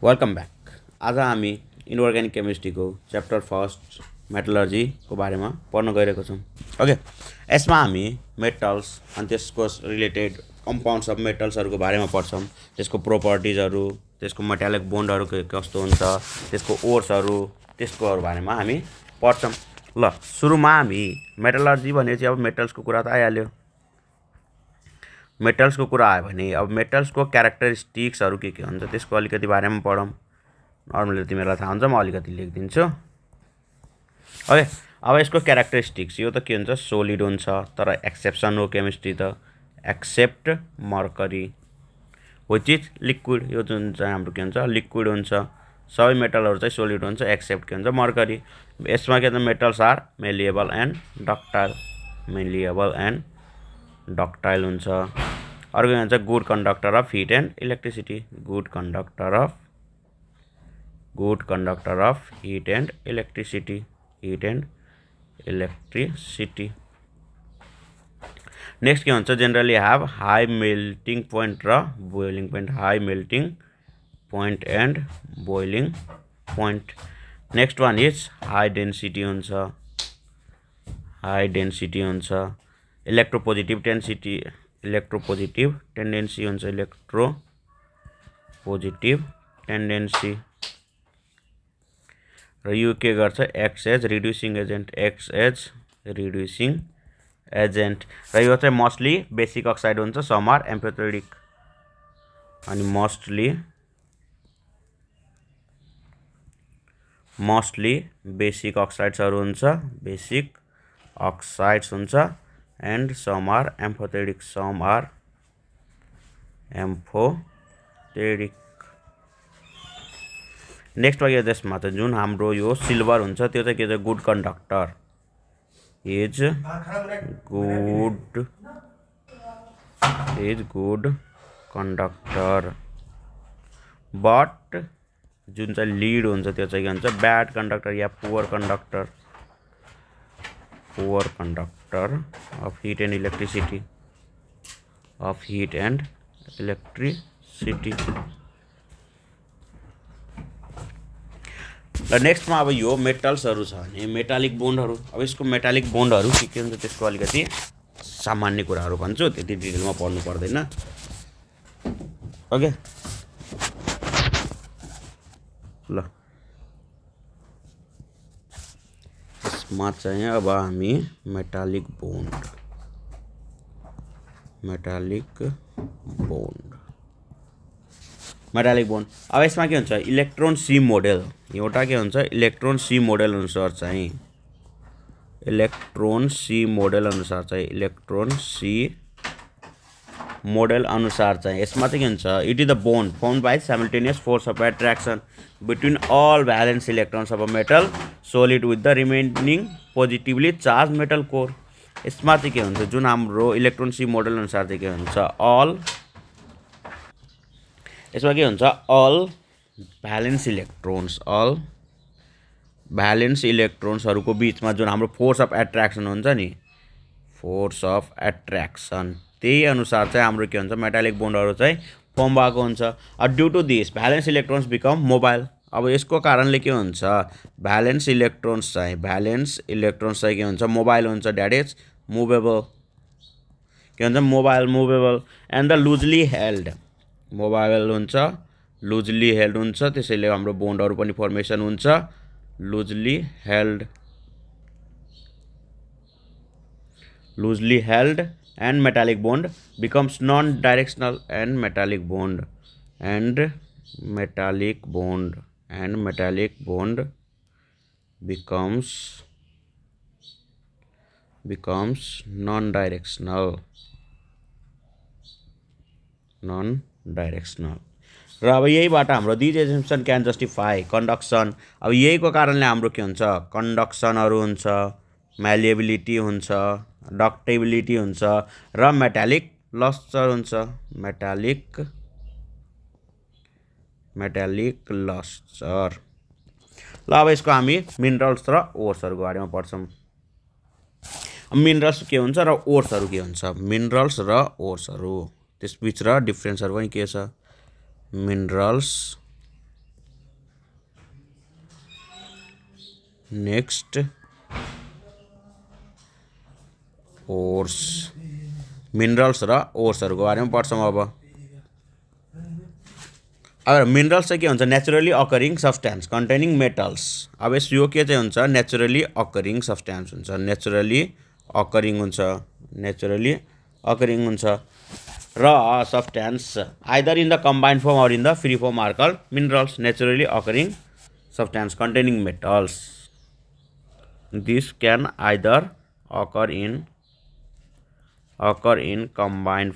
Welcome back. आज हामी inorganic केमिस्ट्रीको chapter first मेटलर्जीको बारेमा पढ्न गइरहेको छौँ। ओके, यसमा हामी मेटल्स अनि त्यसको रिलेटेड कम्पाउन्ड्स अफ मेटल्सहरूको बारेमा पढ्छौँ। त्यसको प्रोपर्टिजहरू, त्यसको मेटालिक बोन्डहरू कस्तो हुन्छ, त्यसको ओर्सहरू, त्यसकोहरू बारेमा हामी पढ्छौँ। ल, सुरुमा हामी मेटलर्जी भनेपछि अब मेटल्सको कुरा त आइहाल्यो। मेटल्सको कुरा आयो भने अब मेटल्सको क्यारेक्टरिस्टिक्सहरू के हुन्छ त्यसको अलिकति बारेमा पढौँ। नर्मली तिमीहरूलाई थाहा हुन्छ, म अलिकति लेखिदिन्छु। ओके, अब यसको क्यारेक्टरिस्टिक्स यो त के हुन्छ, सोलिड हुन्छ, तर एक्सेप्सन हो केमिस्ट्री त, except mercury which is liquid. यो जुन चाहिँ हाम्रो के हुन्छ, लिक्विड हुन्छ। सबै मेटलहरू चाहिँ सोलिड हुन्छ एक्सेप्ट के हुन्छ, मर्करी। यसमा के हुन्छ, metals are malleable and ductile, malleable and ductile हुन्छ। अर्को हुन्छ good conductor of heat and electricity, good conductor of heat and electricity, heat and electricity. Next के हुन्छ, generally have high melting point र boiling point, high melting point and boiling point. Next one is high density हुन्छ, high density हुन्छ। Electropositive टेन्सिटी, electropositive tendency हुन्छ, electropositive tendency. र यो के गर्छ, acts as reducing agent, x as reducing agent. र यो चाहिँ मोस्टली बेसिक अक्साइड हुन्छ, सम आर एम्फोटेरिक। अनि मोस्टली बेसिक अक्साइड्सहरू हुन्छ, बेसिक अक्साइड्स हुन्छ। And some are amphoteric, some are amphoteric. Next भयो त्यसमा त जुन हाम्रो यो सिल्भर हुन्छ त्यो चाहिँ के छ, good conductor, is good conductor. But जुन चाहिँ लिड हुन्छ त्यो चाहिँ के हुन्छ, bad conductor yeah poor conductor, poor conductor of heat and electricity, of heat and electricity. र नेक्स्टमा अब यो मेटल्सहरू छ भने मेटालिक बोन्डहरू। अब यसको मेटालिक बोन्डहरू के हुन्छ त्यसको अलिकति सामान्य कुराहरू भन्छु, त्यति डिटेलमा पढ्नु पर्दैन। ओके, ल यसमा चाहिँ अब हामी मेटालिक बोन्ड, मेटालिक बोन्ड। अब यसमा के हुन्छ, इलेक्ट्रोन सी मोडेल, एउटा के हुन्छ, इलेक्ट्रोन सी मोडेल अनुसार चाहिँ, इलेक्ट्रोन सी मोडेल अनुसार चाहिँ यसमा चाहिँ के हुन्छ, it is the bond formed by simultaneous force of attraction between all valence electrons of a metal solid with the remaining positively charge metal core. यसमा चाहिँ के हुन्छ, जुन हाम्रो इलेक्ट्रोन सी मोडेल अनुसार चाहिँ के हुन्छ, यसमा के हुन्छ, अल भ्यालेन्स इलेक्ट्रोन्सहरूको बिचमा जुन हाम्रो फोर्स अफ एट्र्याक्सन हुन्छ नि, फोर्स अफ एट्र्याक्सन, त्यही अनुसार चाहिँ हाम्रो के हुन्छ, मेटालिक बोन्डहरू चाहिँ फर्म भएको हुन्छ। Due to this valence electrons become mobile. अब यसको कारणले के हुन्छ, भ्यालेन्स इलेक्ट्रोन्स चाहिँ के हुन्छ, मोबाइल हुन्छ, द्याट इज मुभेबल, के हुन्छ, movable and the लुजली held, mobile हुन्छ, लुजली हेल्ड हुन्छ, त्यसैले हाम्रो बोन्डहरू पनि फर्मेसन हुन्छ loosely held and metallic bond becomes non directional and metallic bond becomes non-directional. र अब यहीबाट हाम्रो these assumption can justify conduction. अब यहीको कारणले हाम्रो के हुन्छ, कन्डक्सनहरू हुन्छ, म्यालिएबिलिटी हुन्छ, डक्टेबिलिटी हुन्छ र मेटालिक लस्टर हुन्छ, मेटालिक लस्टर। ल अब यसको हामी मिनरल्स र ओर्सहरूको बारेमा पढ्छौँ। मिनरल्स के हुन्छ र ओर्सहरू के हुन्छ, मिनरल्स र ओर्सहरू त्यसबिच र डिफ्रेन्सहरू पनि के छ, मिनरल्स नेक्स्ट ओर्स मिनरल्स र ओर्सहरूको बारेमा पढ्छौँ अब मिनरल्स चाहिँ के हुन्छ naturally occurring substance containing metals. अब यो के चाहिँ हुन्छ नेचुरली अकरिङ सब्सटेन्स हुन्छ नेचुरली अकरिङ हुन्छ र substance either in the combined form or in the free form are called minerals naturally occurring substance containing metals. This can either occur in combined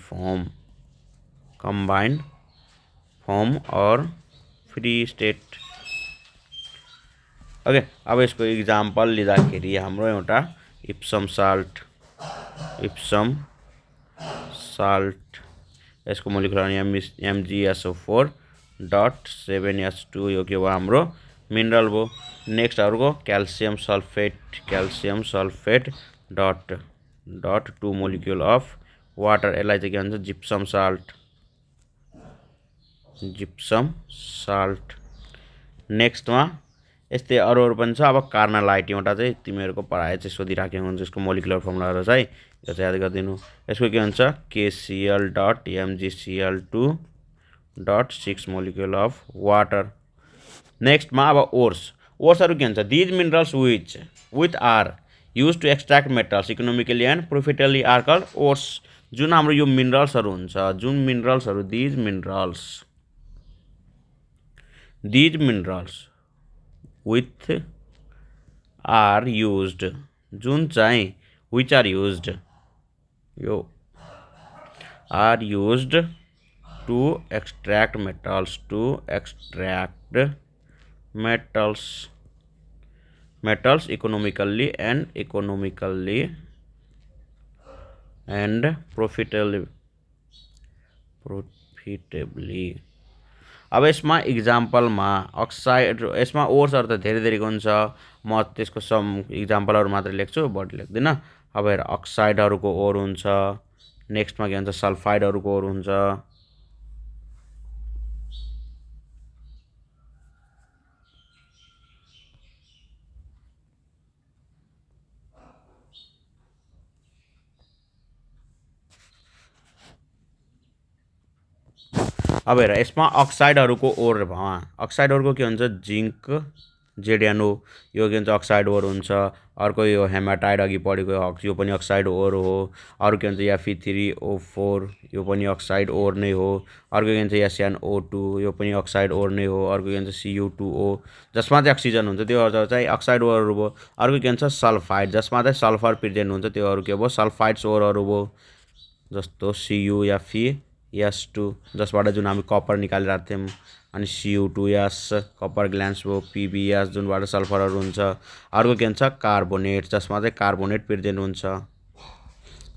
form or free state। Okay अब यसको example लिँदाखेरि हाम्रो एउटा Epson salt यसको molecular MgSO4.7H2 यो के भयो हाम्रो मिनरल भयो। नेक्स्ट अर्को calcium sulphate dot 2 molecule of water यसलाई चाहिँ के भन्छ जिप्सम साल्ट। नेक्स्टमा यस्तै अरू पनि छ। अब कार्नालाइट एउटा चाहिँ तिमीहरूको पढाइ चाहिँ सोधिराखेको हुन्छ यसको मोलिकुलर फर्मुलाहरू चाहिँ यो चाहिँ याद गरिदिनु। यसको के हुन्छ KCl.MgCl2.6 मोलिक्युल अफ वाटर। नेक्स्टमा अब ओर्सहरू के हुन्छ these minerals which are use to extract metals economically and profitably are called ores. जुन हाम्रो यो मिनरल्सहरू हुन्छ these minerals which are used to extract metals economically and profitably। अब यसमा इक्जाम्पलमा अक्साइड यसमा ओर्सहरू त धेरै हुन्छ म त्यसको सम इक्जाम्पलहरू मात्र लेख्छु बढी लेख्दिनँ। अब हेर अक्साइडहरूको ओर हुन्छ नेक्स्टमा के भन्छ सल्फाइडहरूको ओर हुन्छ। अब हेर यसमा अक्साइडहरूको ओर अक्साइडहरूको के हुन्छ जिङ्क जेडिएनओ यो के भन्छ अक्साइड ओर हुन्छ। अर्को यो हेमाटाइड अघि पढेको यो पनि अक्साइड ओर हो। अरू के भन्छ Fe3O4 यो पनि अक्साइड ओर नै हो। अर्को के भन्छ SnO2 यो पनि अक्साइड ओर नै हो। अर्को के भन्छ Cu2O जसमा चाहिँ अक्सिजन हुन्छ त्यो चाहिँ अक्साइड ओरहरू भयो। अर्को के भन्छ सल्फाइड जसमा चाहिँ सल्फर प्रेजेन्ट हुन्छ त्योहरू के भयो सल्फाइड्स ओरहरू भयो। जस्तो Cu या Fe2 जसबाट जुन हामी कपर निकालिरहेको थियौँ अनि Cu2S कपर ग्ल्यान्स भयो PbS जुनबाट सल्फरहरू हुन्छ। अर्को के भन्छ कार्बोनेट जसमा चाहिँ कार्बोनेट प्रेजेन्ट हुन्छ।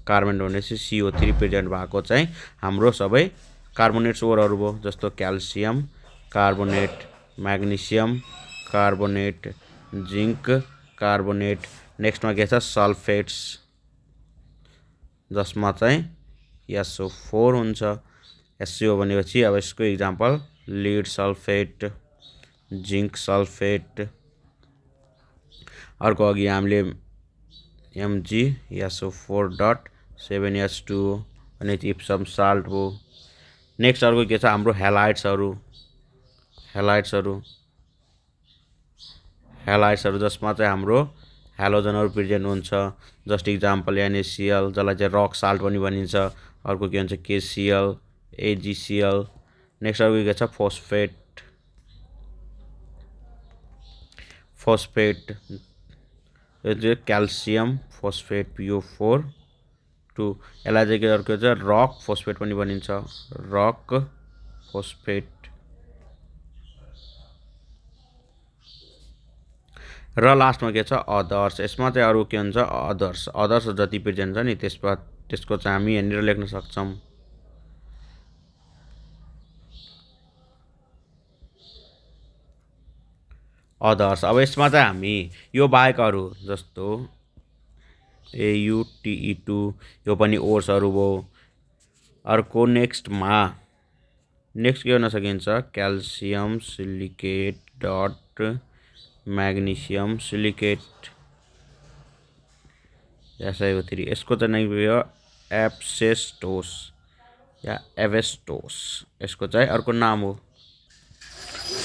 कार्बोनेट भनेपछि CO3 प्रेजेन्ट भएको चाहिँ हाम्रो सबै कार्बोनेट्स ओरहरू भयो। जस्तो calcium carbonate magnesium carbonate zinc carbonate. नेक्स्टमा के छ सल्फेट्स जसमा चाहिँ SO4 हुन्छ। SO भनेपछि अब यसको example lead sulphate zinc sulphate. अर्को अघि हामीले MgSO4.7H2 अनि इप्सम साल्ट भयो। नेक्स्ट अर्को के छ हाम्रो हेलाइट्सहरू जसमा चाहिँ हाम्रो हेलोजनहरू प्रेजेन्ट हुन्छ। जस्ट इक्जाम्पल NaCl जसलाई चाहिँ रक साल्ट पनि भनिन्छ। अर्को के भन्छ KCl AgCl। नेक्स्ट अर्को के छ फोस्फेट यो चाहिँ क्याल्सियम फोस्फेट PO4 यसलाई चाहिँ के अर्को चाहिँ रक फोस्फेट पनि भनिन्छ रक फोस्फेट। र लास्टमा के छ अदर्स यसमा चाहिँ अरू के हुन्छ अदर्स जति प्रेजेन्ट छ नि त्यसको चाहिँ हामी यहाँनिर लेख्न सक्छौँ। अदर्स अब यसमा चाहिँ हामी यो बाहेकहरू जस्तो AuTe2 यो पनि ओर्सहरू भयो। अर्को नेक्स्ट के गर्न सकिन्छ calcium silicate magnesium silicate SiO3 यसको चाहिँ नै भयो एब्सेस्टोस या एभेस्टोस यसको चाहिँ अर्को नाम हो।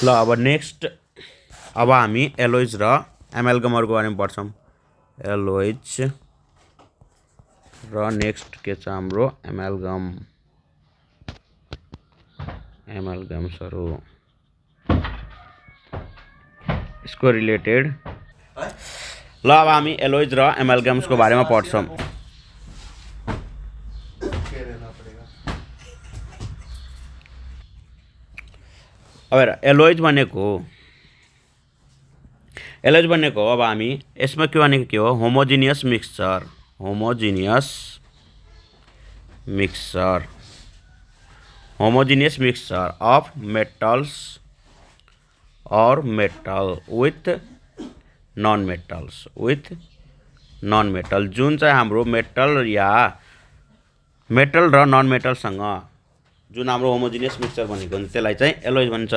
ल अब नेक्स्ट अब हामी एलोइज र एमाल्गमहरुको बारेमा पढ्छौं। एलोइज र नेक्स्ट के छ हाम्रो एमाल्गम्सहरु यसको रिलेटेड। ल अब हामी एलोइज र एमाल्गम्सको बारेमा पढ्छौं। अब एलोइज भनेको अब हामी यसमा के भनेको के हो होमोजिनियस मिक्सचर अफ मेटल्स और मेटल विथ नन मेटल जुन चाहिँ हाम्रो मेटल र नन मेटलसँग जुन हाम्रो होमोजिनियस मिक्सचर भनेको हुन्छ त्यसलाई चाहिँ एलोइज भन्छ।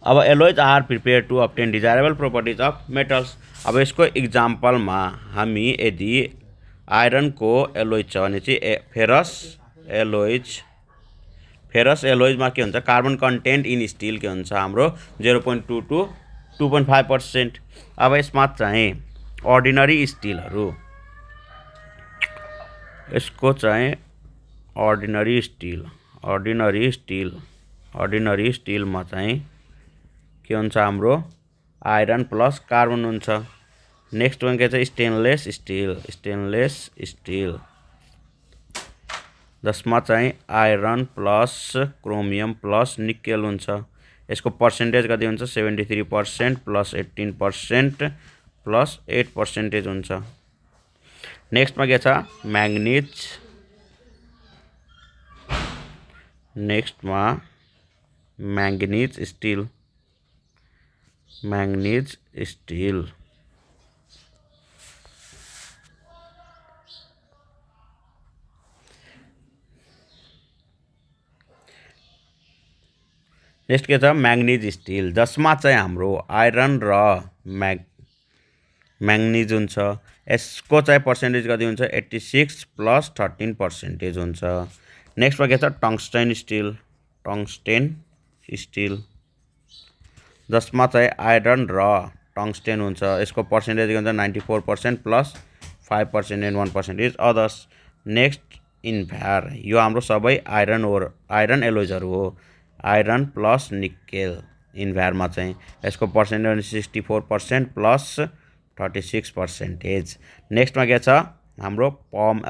अब alloys are prepare to obtain desirable properties of metals. अब यसको इक्जाम्पलमा हामी यदि आइरनको एलोइज छ भने चाहिँ फेरस एलोइजमा के हुन्छ कार्बन कन्टेन्ट इन स्टिल के हुन्छ हाम्रो 0.2 to 2.5%। अब यसमा चाहिँ अर्डिनरी स्टिलमा चाहिँ के हुन्छ हाम्रो आइरन प्लस कार्बन हुन्छ। नेक्स्ट वान के छ स्टेनलेस स्टिल जसमा चाहिँ iron plus chromium plus nickel हुन्छ। यसको पर्सेन्टेज कति हुन्छ 73% प्लस 18% प्लस 8% हुन्छ। नेक्स्टमा के छ मैंगनीज स्टील नेक्स्ट के छ मैंगनीज स्टील जसमा चाहिँ हाम्रो आइरन र मैंगनीज हुन्छ। यसको चाहिँ पर्सेन्टेज कति हुन्छ 86 प्लस 13% हुन्छ। नेक्स्टमा के छ टंगस्टेन स्टील जसमा चाहिँ आइरन र टंगस्टेन हुन्छ। यसको पर्सेन्टेज के हुन्छ 94% प्लस 5% एन्ड 1% अदर्स। नेक्स्ट इन्भ्यार यो हाम्रो सबै आइरन एलोइजहरु हो। आइरन प्लस निकेल इन्भ्यारमा चाहिँ यसको पर्सेन्टेज 64% प्लस 36%। नेक्स्टमा के छ हाम्रो पम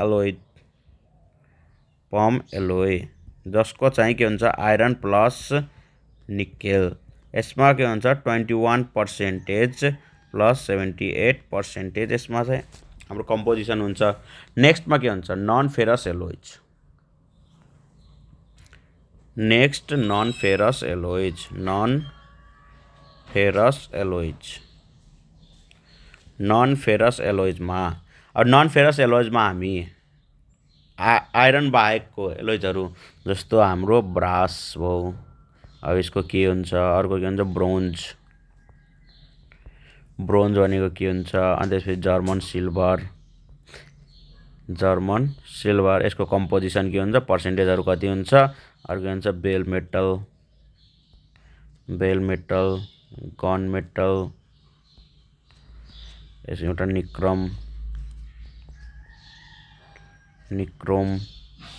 एलोय जसको चाहिँ के हुन्छ आइरन प्लस निकेल। यसमा के हुन्छ 21% प्लस 78% यसमा चाहिँ हाम्रो कम्पोजिसन हुन्छ। नेक्स्टमा के हुन्छ नन फेरस एलोइजमा हामी आइरन बाहेकको एलोइजहरु जस्तो हाम्रो ब्रास भयो। अब यसको के हुन्छ अर्को के हुन्छ ब्रोन्ज भनेको के हुन्छ अनि त्यसपछि जर्मन सिल्भर यसको कम्पोजिसन के हुन्छ पर्सेन्टेजहरु कति हुन्छ। अर्को हुन्छ बेल मेटल गन मेटल यसो एउटा निक्रोम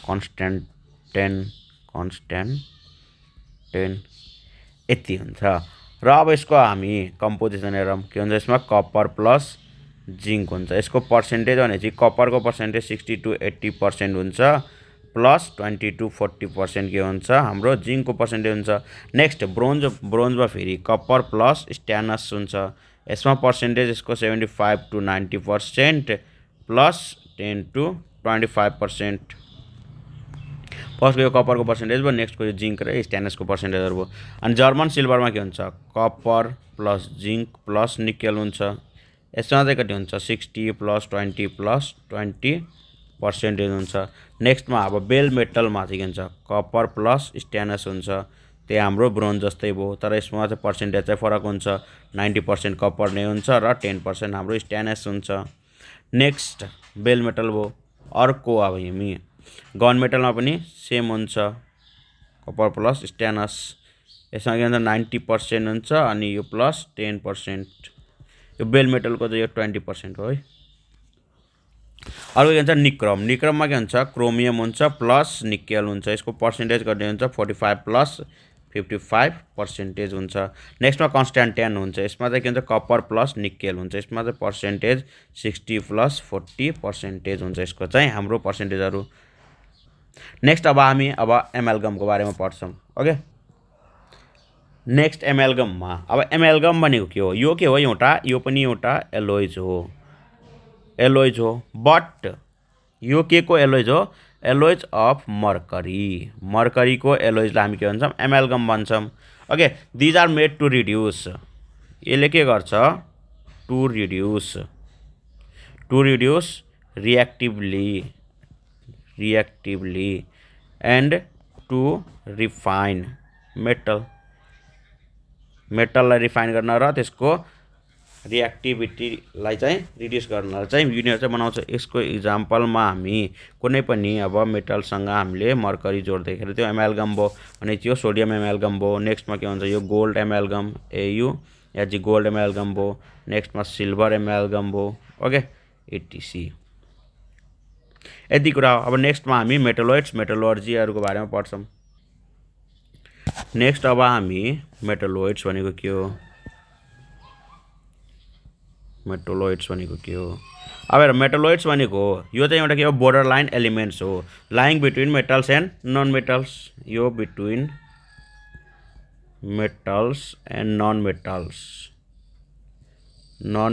कन्स्ट्यान्टेन यति हुन्छ। र अब यसको हामी कम्पोजिसन हेरौँ के हुन्छ यसमा कपर प्लस जिंक हुन्छ। यसको पर्सेन्टेज भनेपछि कपरको पर्सेन्टेज 60 to 80% हुन्छ प्लस 20 to 40% के हुन्छ हाम्रो जिंकको पर्सेन्टेज हुन्छ। नेक्स्ट ब्रोन्जमा फेरि कपर प्लस स्टेनस हुन्छ। यसमा पर्सेन्टेज यसको 75 to 90% प्लस 10 to 25%। फर्स्टको यो कपरको पर्सेन्टेज भयो नेक्स्टको यो जिंक र स्टेनसको पर्सेन्टेजहरु भयो। अनि जर्मन सिल्भरमा के हुन्छ copper plus zinc plus nickel हुन्छ। यसमा चाहिँ कति हुन्छ 60 प्लस 20 प्लस 20% हुन्छ। नेक्स्टमा अब बेल मेटलमा चाहिँ के हुन्छ कपर प्लस स्टेनस हुन्छ त्यही हाम्रो ब्रोन्ज जस्तै भयो, तर यसमा चाहिँ पर्सेन्टेज चाहिँ फरक हुन्छ। 90% कपर नै हुन्छ र 10% हाम्रो स्टेनलेस हुन्छ। नेक्स्ट बेल मेटल भयो। अर्को अब हामी गन मेटलमा पनि सेम हुन्छ, कपर प्लस स्टेनलेस। यसमा के हुन्छ 90% हुन्छ अनि यो प्लस 10%। यो बेल मेटलको चाहिँ यो 20% हो है। अर्को के हुन्छ निक्रम। निक्रममा के हुन्छ क्रोमियम हुन्छ प्लस निकेल हुन्छ। यसको पर्सेन्टेज गर्ने हुन्छ 45 प्लस 55% हुन्छ। नेक्स्टमा कन्स्ट्यान्टाइन हुन्छ। यसमा चाहिँ के हुन्छ कपर प्लस निकेल हुन्छ। यसमा चाहिँ पर्सेन्टेज 60 प्लस 40% हुन्छ। यसको चाहिँ हाम्रो पर्सेन्टेजहरू। नेक्स्ट अब हामी एमाल्गमको बारेमा पढ्छौँ। ओके, नेक्स्ट एमाल्गममा अब एमाल्गम भनेको के हो? यो के हो? यो पनि एउटा एलोइज हो, एलोइज हो। बट यो के को एलोइज हो? एलोइज अफ मर्करी। मर्करीको एलोइजलाई हामी के भन्छौँ? एमाल्गम भन्छौँ। Okay, these are made to reduce. यसले के गर्छ? To reduce reactively and to refine मेटललाई रिफाइन गर्न र त्यसको रिएक्टिभिटीलाई चाहिँ रिड्युस गर्न चाहिँ यिनीहरू चाहिँ बनाउँछ। यसको इक्जाम्पलमा हामी कुनै पनि अब मेटलसँग हामीले मर्करी जोड्दाखेरि त्यो एमाल्गम भयो भने त्यो सोडियम एमाल्गम भयो। नेक्स्टमा के भन्छ? यो गोल्ड एमाल्गम, AuHg गोल्ड एमाल्गम भयो। नेक्स्टमा सिल्भर एमाल्गम भयो। Okay, etc। यति कुरा हो। अब नेक्स्टमा हामी मेटलोइड्सहरूको बारेमा पढ्छौँ। नेक्स्ट अब हामी मेटलोइड्स भनेको के हो? मेटलोइड्स भनेको के हो? अब हेर, मेटलोइड्स भनेको यो चाहिँ एउटा के हो? बोर्डर लाइन एलिमेन्ट्स हो, lying between metals and non metals. यो between metals and non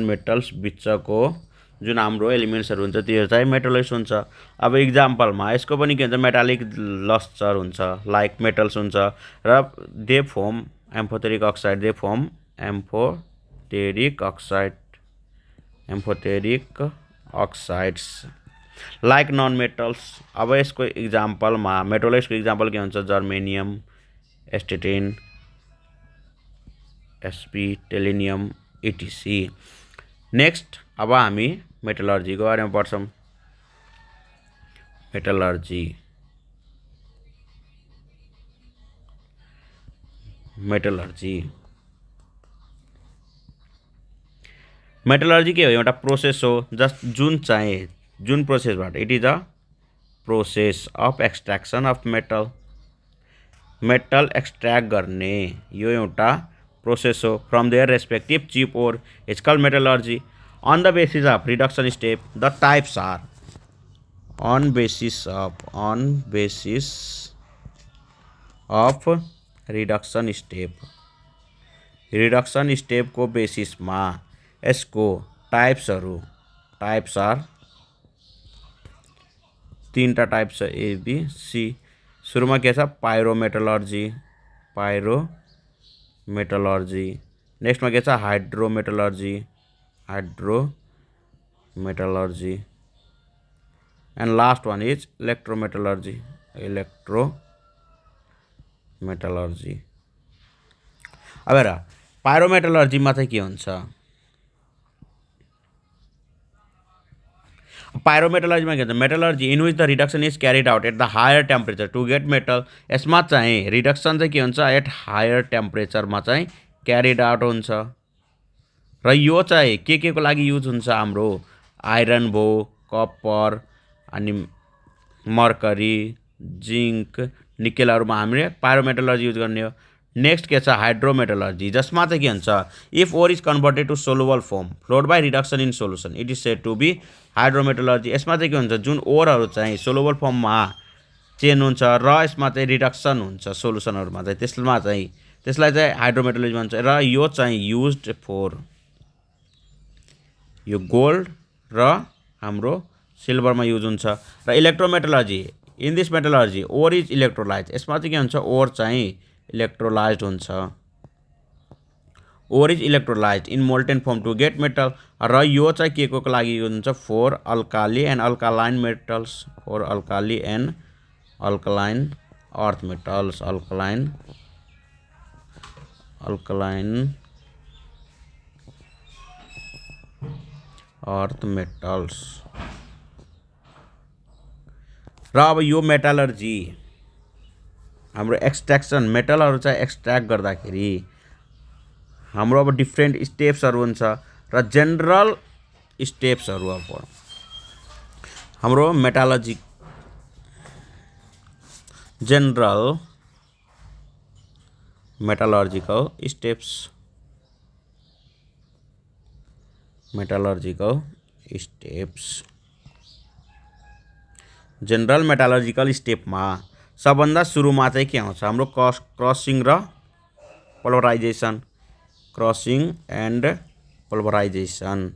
metals बिचको जुन हाम्रो एलिमेन्ट्सहरू हुन्छ त्यो चाहिँ मेटलोइड्स हुन्छ। अब इक्जाम्पलमा यसको पनि के हुन्छ? मेटालिक लस्टर हुन्छ, लाइक मेटल्स हुन्छ र they form amphoteric oxide, amphoteric oxides like non metals. अब यसको इक्जाम्पलमा मेटलोइड्सको इक्जाम्पल के हुन्छ? Germanium, astatine, Sp, tellurium, etc। Next अब हामी मेटलर्जीको बारेमा पढ्छौँ। मेटलर्जी के हो? एउटा प्रोसेस हो जुन प्रोसेसबाट it is a process of extraction of metal extract गर्ने यो एउटा प्रोसेस हो from their respective chief ore. It's called metallurgy. On the basis of reduction step, the types are on basis of reduction step को बेसिसमा यसको types are 3टा types छ, A, B, C। सुरुमा के छ? पाइरोमेटलर्जी। नेक्स्टमा के छ? Hydrometallurgy and last one is electrometallurgy. अब हेर, पाइरोमेटलर्जीमा चाहिँ के हुन्छ? पाइरोमेटलर्जीमा के हुन्छ? Metallurgy in which the reduction is carried out at the higher temperature to get metal. यसमा चाहिँ रिडक्सन चाहिँ के हुन्छ? एट हायर टेम्परेचरमा चाहिँ क्यारिड आउट हुन्छ र यो चाहिँ के को लागि युज हुन्छ? हाम्रो आइरन भयो, कपर अनि मर्करी, जिङ्क, निकेलहरूमा हामीले पाइरोमेटलर्जी युज गर्ने हो। नेक्स्ट के छ? हाइड्रोमेटलर्जी, जसमा चाहिँ के हुन्छ? If ore is converted to soluble form followed by reduction in solution it is said to be hydrometallurgy. यसमा चाहिँ के हुन्छ? जुन ओरहरू चाहिँ सोलुबल फर्ममा चेन्ज हुन्छ र यसमा चाहिँ रिडक्सन हुन्छ सोल्युसनहरूमा चाहिँ, त्यसलाई चाहिँ हाइड्रोमेटलर्जी भन्छ। र यो चाहिँ युज्ड फर यो गोल्ड र हाम्रो सिल्भरमा युज हुन्छ। र electrometallurgy, in this metallurgy ore is electrolyse. यसमा चाहिँ के हुन्छ? ओर चाहिँ इलेक्ट्रोलाइज्ड हुन्छ। Ore is electrolysed in molten form to get metal. र यो चाहिँ के को लागि युज हुन्छ? For alkali and alkaline metals, earth metals, alkaline earth metals. र अब यो मेटलर्जी हाम्रो एक्सट्र्याक्सन मेटलहरू चाहिँ एक्सट्र्याक्ट गर्दाखेरि हाम्रो अब डिफ्रेन्ट स्टेप्सहरू हुन्छ र जेनरल स्टेप्सहरू अब हाम्रो metallurgy general metallurgical steps general metallurgical स्टेपमा सबभन्दा सुरुमा चाहिँ के आउँछ हाम्रो क्रसिङ र पोलराइजेसन क्रसिङ एन्ड पोलराइजेसन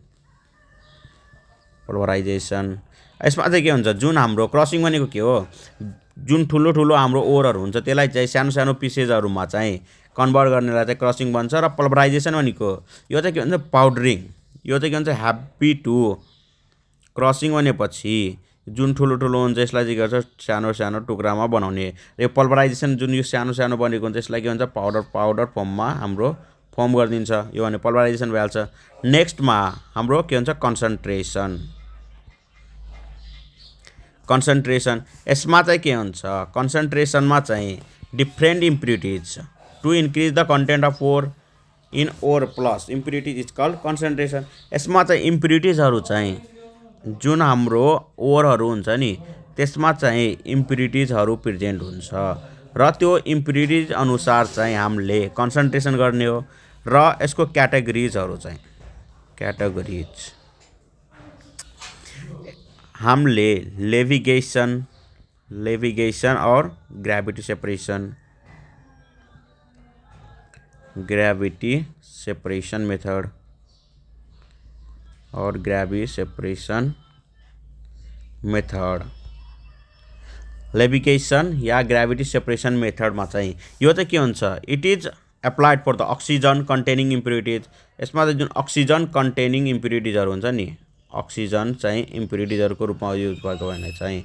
यसमा चाहिँ के हुन्छ जुन हाम्रो क्रसिङ भनेको के हो जुन ठुलो ठुलो हाम्रो ओरहरू हुन्छ त्यसलाई चाहिँ सानो सानो पिसेजहरूमा चाहिँ कन्भर्ट गर्नेलाई चाहिँ क्रसिङ भन्छ र पोलराइजेसन भनेको यो चाहिँ के भन्छ पाउडरिङ यो चाहिँ के भन्छ ह्याप्पी टु क्रसिङ भनेपछि जुन ठुलो ठुलो हुन्छ यसलाई चाहिँ गर्छ सानो सानो टुक्रामा बनाउने र पोलराइजेसन जुन यो सानो सानो बनेको हुन्छ यसलाई के भन्छ पाउडर फर्ममा हाम्रो फर्म गरिदिन्छ यो भने पोलराइजेसन भइहाल्छ। नेक्स्टमा हाम्रो के भन्छ कन्सन्ट्रेसन यसमा चाहिँ के हुन्छ कन्सन्ट्रेसनमा चाहिँ different impurities to increase the content of ore in ore plus impurities is called concentration. यसमा चाहिँ इम्प्युरिटिजहरू चाहिँ जुन हाम्रो ओरहरू हुन्छ नि त्यसमा चाहिँ इम्प्युरिटिजहरू प्रेजेन्ट हुन्छ र त्यो इम्प्युरिटिज अनुसार चाहिँ हामीले कन्सन्ट्रेसन गर्ने हो र यसको क्याटेगोरिजहरू चाहिँ हामीले levigation or gravity separation method or gravity separation method levigation या ग्रेविटी सेपरेशन मेथडमा चाहिँ यो चाहिँ के हुन्छ it is applied for the oxygen containing impurities. यसमा चाहिँ जुन अक्सिजन कन्टेनिङ इम्प्युरिटिजहरू हुन्छ नि अक्सिजन चाहिँ इम्प्युरिटिजहरूको रूपमा युज भएको भने चाहिँ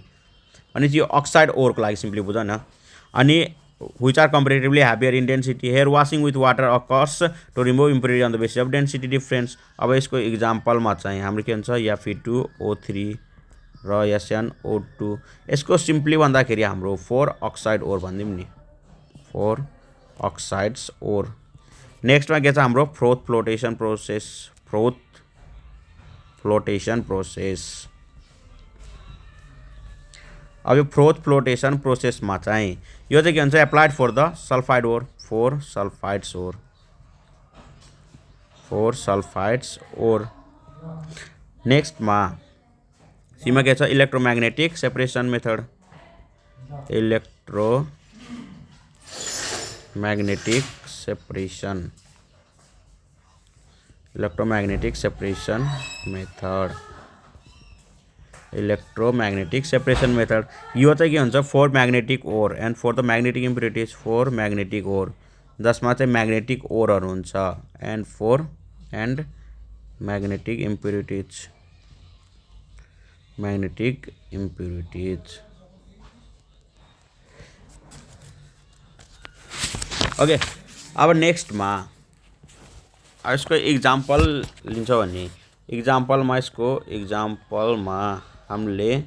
अनि यो अक्साइड ओरको लागि सिम्पली बुझ न अनि which are comparatively heavier in density. Hair washing with water occurs to remove impurity on the basis of density difference. अब यसको इक्जाम्पलमा चाहिँ हाम्रो के हुन्छ Fe2O3 र SnO2 यसको सिम्पली भन्दाखेरि हाम्रो 4 अक्साइड ओर भनिदिउँ नि 4 अक्साइड्स ओर। नेक्स्टमा के छ हाम्रो फ्रोथ फ्लोटेसन प्रोसेस। अब यो फ्रोथ फ्लोटेसन प्रोसेसमा चाहिँ यो चाहिँ के भन्छ applied for the sulphide ore 4 sulphides ore. नेक्स्टमा सीमा के छ electromagnetic separation method electromagnetic separation method यो चाहिँ के हुन्छ 4 magnetic ore and for the magnetic impurities 4 magnetic ore जसमा चाहिँ म्याग्नेटिक ओरहरू हुन्छ एन्ड म्याग्नेटिक इम्प्युरिटिज। ओके अब नेक्स्टमा यसको इक्जाम्पल लिन्छ भने इक्जाम्पलमा हामीले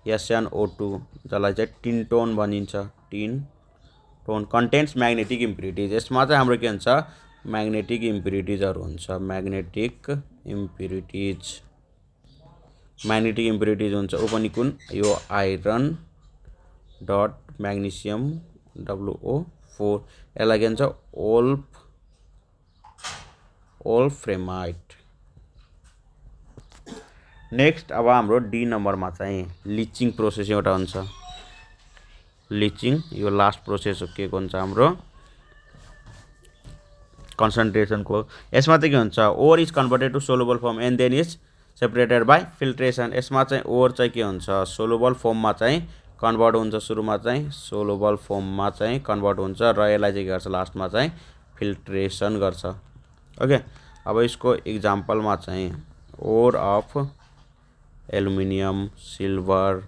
SnO2 जसलाई चाहिँ टिनटोन भनिन्छ टिनटोन कन्टेन्ट्स म्याग्नेटिक इम्प्युरिटिज। यसमा चाहिँ हाम्रो के हुन्छ म्याग्नेटिक इम्प्युरिटिजहरू हुन्छ म्याग्नेटिक इम्प्युरिटिज हुन्छ ऊ पनि कुन यो आइरन डट म्याग्नेसियम WO4 यसलाई के भन्छ ओल्फ्रेमाइट। नेक्स्ट अब हाम्रो डी नम्बरमा चाहिँ लिचिङ प्रोसेस एउटा हुन्छ लिचिङ यो लास्ट प्रोसेस के हुन्छ हाम्रो कन्सन्ट्रेसनको। यसमा चाहिँ के हुन्छ ore is converted to soluble form and then is separated by filtration. यसमा चाहिँ ओर चाहिँ के हुन्छ सोलुबल फर्ममा चाहिँ कन्भर्ट हुन्छ सुरुमा चाहिँ सोलुबल फर्ममा चाहिँ कन्भर्ट हुन्छ र यसलाई चाहिँ के गर्छ लास्टमा चाहिँ फिल्ट्रेसन गर्छ। ओके अब यसको इक्जाम्पलमा चाहिँ ओर अफ एल्युमिनियम सिल्भर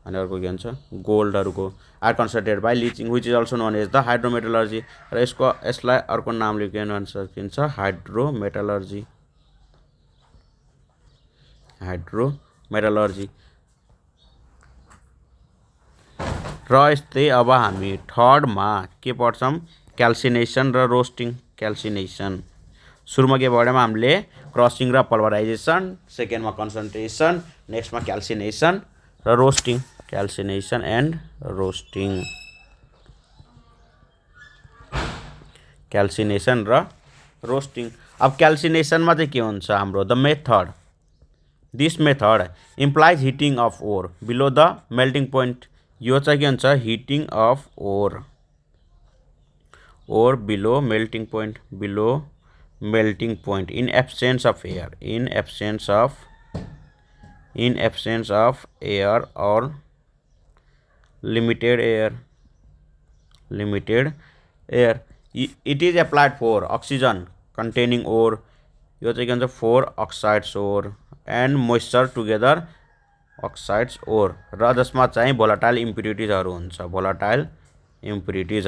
अनि अर्को के भन्छ गोल्डहरुको are concentrated by leaching which is also known as the hydrometallurgy र यसलाई अर्को नामले के भन्न सकिन्छ हाइड्रोमेटलर्जी र यस्तै अब हामी थर्डमा के पढ्छौं क्याल्सिनेसन र रोस्टिङ क्याल्सिनेसन सुरुमा के पढ्यौं हामीले क्रसिङ र पल्भराइजेसन सेकेन्डमा कन्सन्ट्रेसन नेक्स्टमा क्याल्सिनेसन र roasting calcination and roasting calcination र रोस्टिङ अब क्याल्सिनेसनमा चाहिँ के हुन्छ हाम्रो the method this method implies heating of ore below the melting point यो चाहिँ के हुन्छ heating of ore below melting point in absence of air or limited air it is applied for oxygen containing ओर यो चाहिँ के हुन्छ for oxides ore and moisture together oxides ore र जसमा चाहिँ भोलाटाइल इम्प्युरिटिजहरु हुन्छ भोलाटाइल इम्प्युरिटिज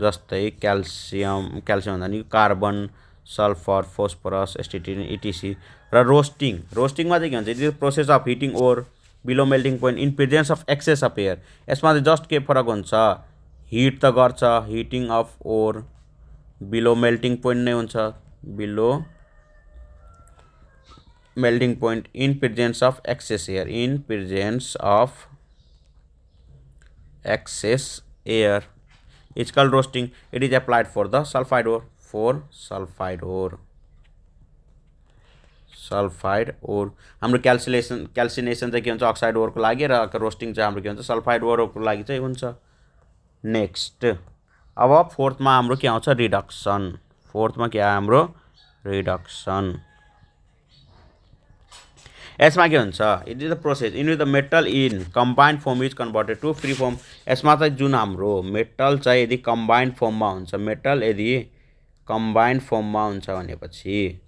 जस्तै क्याल्सियम भन्दा नि carbon sulphur phosphorus astatine etc र रोस्टिङमा चाहिँ के हुन्छ it is process of heating ore below melting point in presence of excess of air यसमा चाहिँ जस्ट के फरक हुन्छ हिट त गर्छ heating of ore below melting point नै हुन्छ below melting point in presence of excess air it's called roasting it is applied for the sulphide ore हाम्रो क्याल्सिनेसन चाहिँ के हुन्छ अक्साइड ओरको लागि र रोस्टिङ चाहिँ हाम्रो के हुन्छ सल्फाइड ओरको लागि चाहिँ हुन्छ नेक्स्ट अब फोर्थमा हाम्रो के आउँछ रिडक्सन फोर्थमा के आयो हाम्रो रिडक्सन यसमा के हुन्छ it is the process in the metal in combined form is converted to free form यसमा चाहिँ जुन हाम्रो मेटल चाहिँ यदि कम्बाइन्ड फर्ममा हुन्छ मेटल यदि कम्बाइन्ड फर्ममा हुन्छ भनेपछि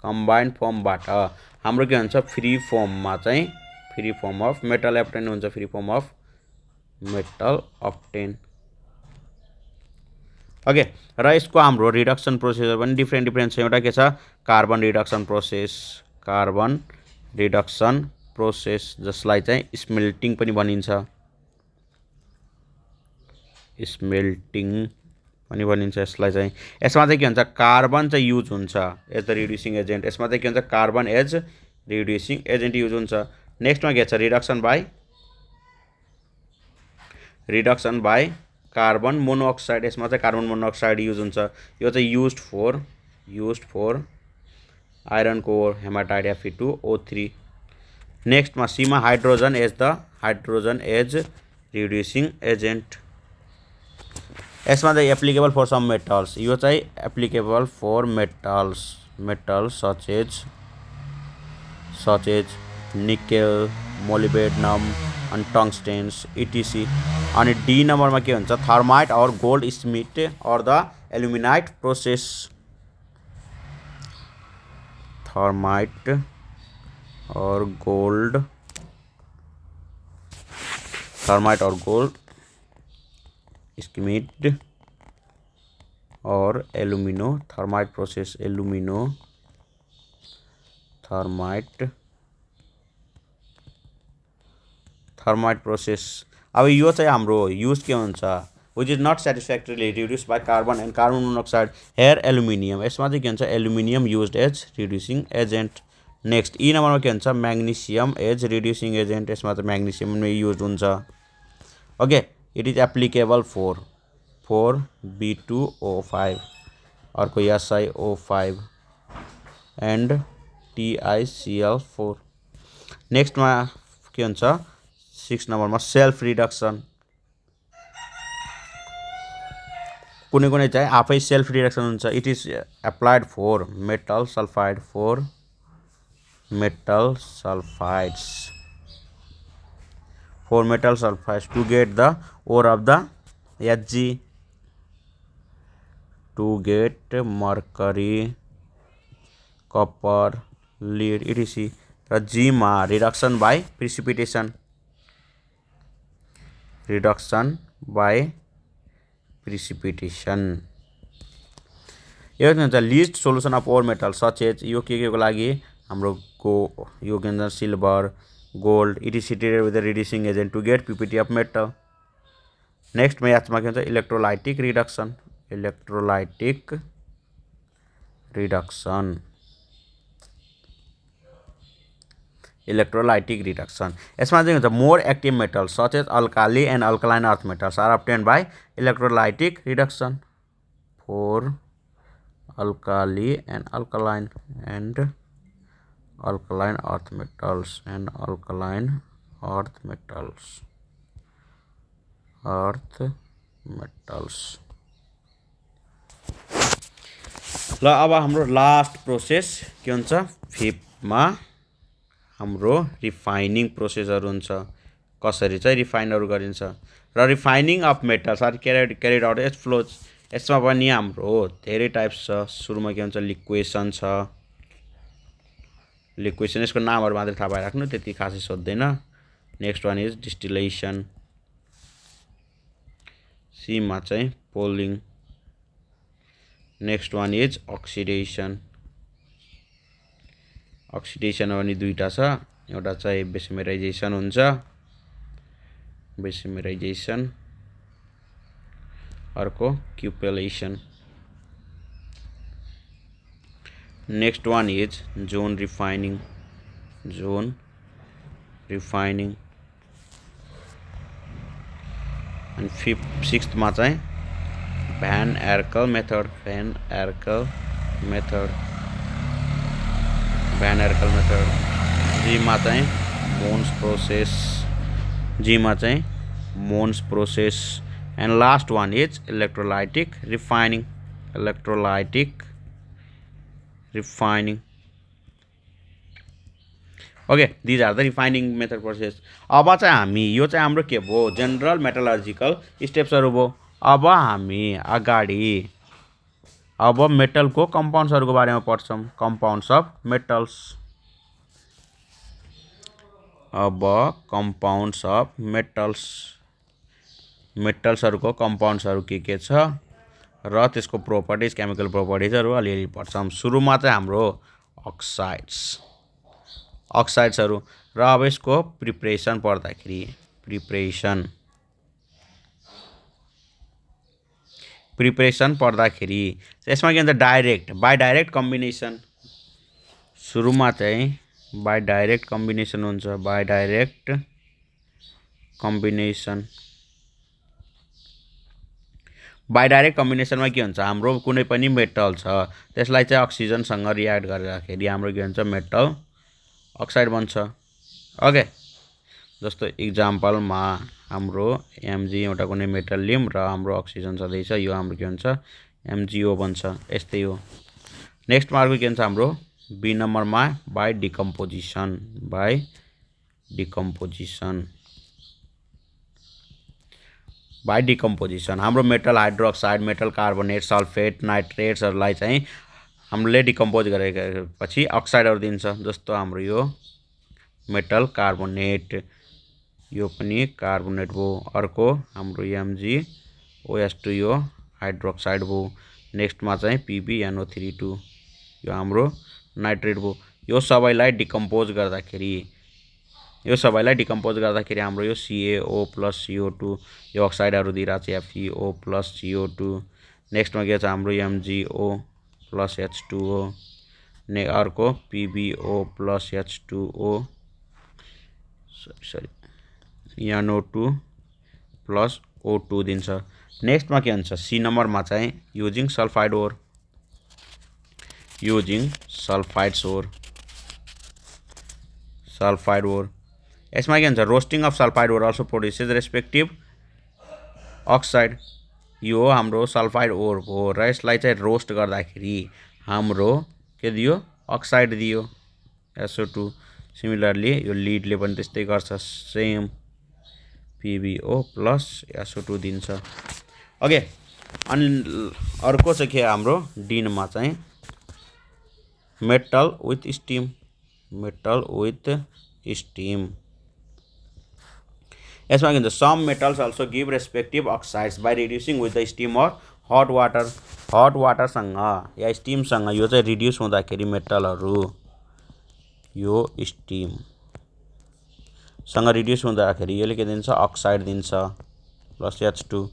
कम्बाइन्ड फर्मबाट हाम्रो के हुन्छ फ्री फर्ममा चाहिँ free form of metal obtain हुन्छ free form of metal obtain okay र यसको हाम्रो रिडक्सन प्रोसेसर पनि डिफ्रेन्ट छ एउटा के छ कार्बन रिडक्सन प्रोसेस जसलाई चाहिँ स्मेल्टिङ पनि भनिन्छ यसलाई चाहिँ यसमा चाहिँ के हुन्छ कार्बन चाहिँ युज हुन्छ एज द रिड्युसिङ एजेन्ट यसमा चाहिँ के हुन्छ carbon as reducing agent use हुन्छ नेक्स्टमा के छ रिडक्सन बाई कार्बन मोनोअक्साइड यसमा चाहिँ कार्बन मोनोअक्साइड युज हुन्छ यो चाहिँ used for iron ore haematite Fe2O3 नेक्स्टमा सीमा हाइड्रोजन एज रिड्युसिङ एजेन्ट यसमा चाहिँ एप्लिकेबल फर सम मेटल्स यो चाहिँ applicable for metals such as nickel molybdenum अनि टंगस्टेन्स इटिसी अनि डी नम्बरमा के हुन्छ thermite or Goldschmidt or the aluminite process thermite or Goldschmidt or aluminothermite process thermite process अब यो चाहिँ हाम्रो युज के हुन्छ which is not satisfactorily reduce by carbon and carbon monoxide here aluminium यसमा चाहिँ के हुन्छ aluminium used as reducing agent next E नम्बरमा के हुन्छ म्याग्नेसियम एज रिड्युसिङ एजेन्ट यसमा चाहिँ म्याग्नेसियम नै युज हुन्छ okay it is applicable for B2O5 अर्को SiO5 एन्ड TiCl4 नेक्स्टमा के हुन्छ 6 नम्बरमा सेल्फ रिडक्सन कुनै चाहिँ आफै सेल्फ रिडक्सन हुन्छ it is applied for metal sulphides to get the ore of the Hg to get mercury, copper, lead, etc. र जी मा रिडक्सन बाई प्रिसिपिटेसन यो के हुन्छ list solution of ore metal such as यो के को लागि हाम्रो यो के भन्छ silver gold it is treated with the reducing agent to get purity of metal next म्याचमा के भन्छ इलेक्ट्रोलाइटिक रिडक्सन यसमा चाहिँ हुन्छ more active metal such as alkali and alkaline earth metals are obtained by electrolytic reduction for alkali and alkaline earth metals ल अब हाम्रो last process के हुन्छ 5th मा हाम्रो रिफाइनिङ प्रोसेसहरु हुन्छ कसरी चाहिँ रिफाइनहरु गरिन्छ र refining of metals are carried out as follows यसमा पनि हाम्रो धेरै टाइप्स छ सुरुमा के भन्छ लिक्वेसन छ लिक्वेसन यसको नामहरु मात्र थाहा पाइराख्नु त्यति खासै सोध्दैन next one is distillation C मा चाहिँ poling next one is oxidation पनि दुईटा छ एउटा चाहिँ बेसिमेराइजेसन हुन्छ अर्को cupellation next one is zone refining अनि 6th मा चाहिँ भ्यान एर्कल मेथड जी मा चाहिँ मोन्स process and last one is electrolytic refining okay these are the refining method process अब चाहिँ हामी यो चाहिँ हाम्रो के भो जनरल मेटलर्जिकल स्टेप्सहरु भो अब हामी अगाडि अब मेटल को कम्पाउन्ड्सहरुको बारेमा पढ्छौं कम्पाउन्ड्स अफ मेटल्स मेटल्सहरुको कम्पाउन्ड्सहरु के छ र त्यसको प्रोपर्टिज केमिकल प्रोपर्टिजहरु अलिअलि पढ्छौं सुरुमा चाहिँ हाम्रो अक्साइड्सहरु र अब यसको प्रिपरेसन पढ्दाखेरि यसमा के भन्छ बाइ डाइरेक्ट कम्बिनेसन सुरुमा चाहिँ बाइ डाइरेक्ट कम्बिनेसन हुन्छ बाइ डाइरेक्ट कम्बिनेसनमा के हुन्छ हाम्रो कुनै पनि मेटल छ त्यसलाई चाहिँ अक्सिजन सँग रिएक्ट गर्दाखेरि हाम्रो के हुन्छ मेटल अक्साइड बन्छ ओके जस्तो एक्जाम्पलमा हाम्रो Mg एउटा कुनै मेटल लियौं र हाम्रो अक्सिजन छँदैछ यो हाम्रो के हुन्छ MgO बन्छ यस्तै हो नेक्स्ट मार्को के हुन्छ हाम्रो बी नम्बरमा बाइ डिकम्पोजिसन हाम्रो metal hydroxide metal carbonate sulphate नाइट्रेट्सहरुलाई चाहिँ हामीले डिकम्पोज गरेपछि अक्साइडहरु दिन्छ जस्तो हाम्रो यो मेटल कार्बोनेट यो पनि कार्बोनेट भो अर्को हाम्रो MgOH2 यो हाइड्रोक्साइड भो नेक्स्ट मा चाहिँ PbNO32 यो हाम्रो नाइट्रेट भो यो सबैलाई डिकम्पोज गर्दाखेरि हाम्रो यो CaO + CO2 यो अक्साइडहरु दिइराछ FeO + CO2 नेक्स्ट मा के छ हाम्रो MgO + H2O ने अर्को PbO + H2O NO2 + O2 दिन्छ नेक्स्ट मा के हुन्छ C नम्बरमा चाहिँ युजिङ सल्फाइड ओर यसमा के हुन्छ roasting of sulphide or also produces respective oxide यो हाम्रो सल्फाइड ओर हो र यसलाई चाहिँ रोस्ट गर्दाखेरि हाम्रो के दियो अक्साइड दियो SO2 सिमिलरली यो लीडले पनि त्यस्तै गर्छ सेम PbO + SO2 दिन्छ ओके अनि अर्को चाहिँ के हाम्रो डी मा चाहिँ metal with steam metal with steam. यसमा के हुन्छ some metals also give respective oxides by reducing with the steam or hot water. Hot वाटरसँग या स्टिमसँग यो चाहिँ रिड्युस हुँदाखेरि मेटलहरू यो स्टिमसँग रिड्युस हुँदाखेरि यसले के दिन्छ अक्साइड दिन्छ plus H2।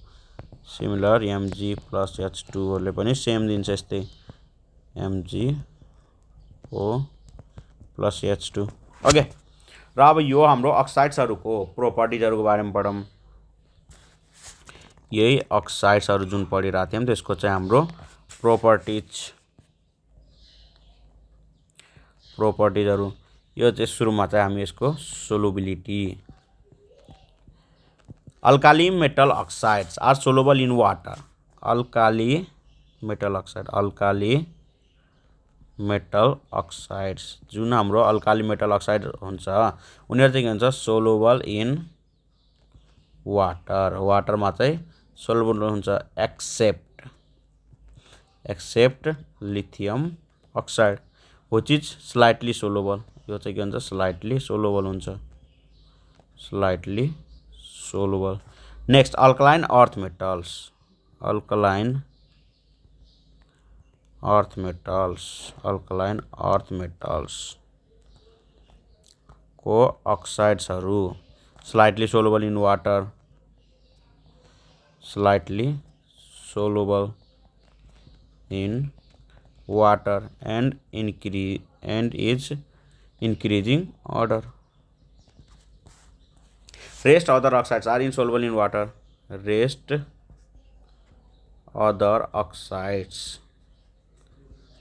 Similar Mg plus H2ओले पनि सेम दिन्छ यस्तै MgO प्लस H2। ओके, र अब यो हाम्रो अक्साइड्सहरूको प्रोपर्टिजहरूको बारेमा पढौँ। यही अक्साइड्सहरू जुन पढिरहेको थियौँ त्यसको चाहिँ हाम्रो प्रोपर्टिजहरू यो चाहिँ सुरुमा चाहिँ हामी यसको solubility. Alkali metal oxides are soluble in water. Alkali metal oxides जुन हाम्रो अल्काली मेटल अक्साइड हुन्छ उनीहरू चाहिँ के हुन्छ सोलुबल इन वाटरमा चाहिँ सोलुबल हुन्छ except lithium oxide which is slightly soluble. यो चाहिँ के हुन्छ स्लाइटली सोलुबल हुन्छ नेक्स्ट अल्कलाइन अर्थ मेटल्स को अक्साइड्सहरू slightly soluble in water and is increasing order. Rest other oxides are insoluble in water. Rest other oxides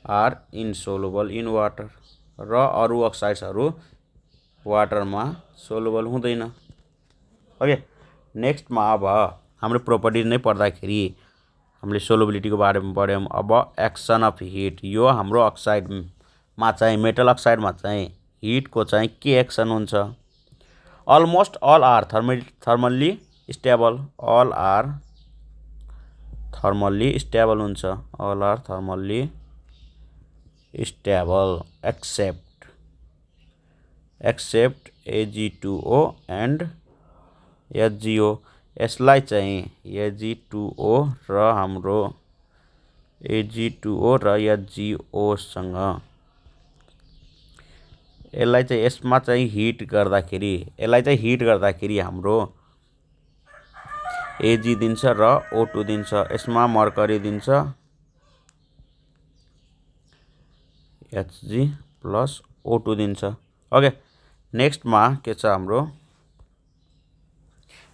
are insoluble in water. र अरू अक्साइड्सहरू वाटरमा soluble हुँदैन। ओके, नेक्स्टमा अब हाम्रो प्रोपर्टिज नै पढ्दाखेरि हामीले सोलुबिलिटीको बारेमा पढ्यौँ। अब एक्सन अफ हिट, यो हाम्रो अक्साइडमा चाहिँ मेटल अक्साइडमा चाहिँ हिटको चाहिँ के एक्सन हुन्छ। अलमोस्ट अल आर थर्मल्ली स्टेबल हुन्छ एक्सेप्ट Ag2O एन्ड HgO। यसलाई चाहिँ Ag2O र हाम्रो Ag2O र HgOसँग यसलाई चाहिँ यसमा चाहिँ हिट गर्दाखेरि हाम्रो Ag दिन्छ र O2 दिन्छ। यसमा मर्करी दिन्छ Hg प्लस O2 दिन्छ। ओके, नेक्स्टमा के छ हाम्रो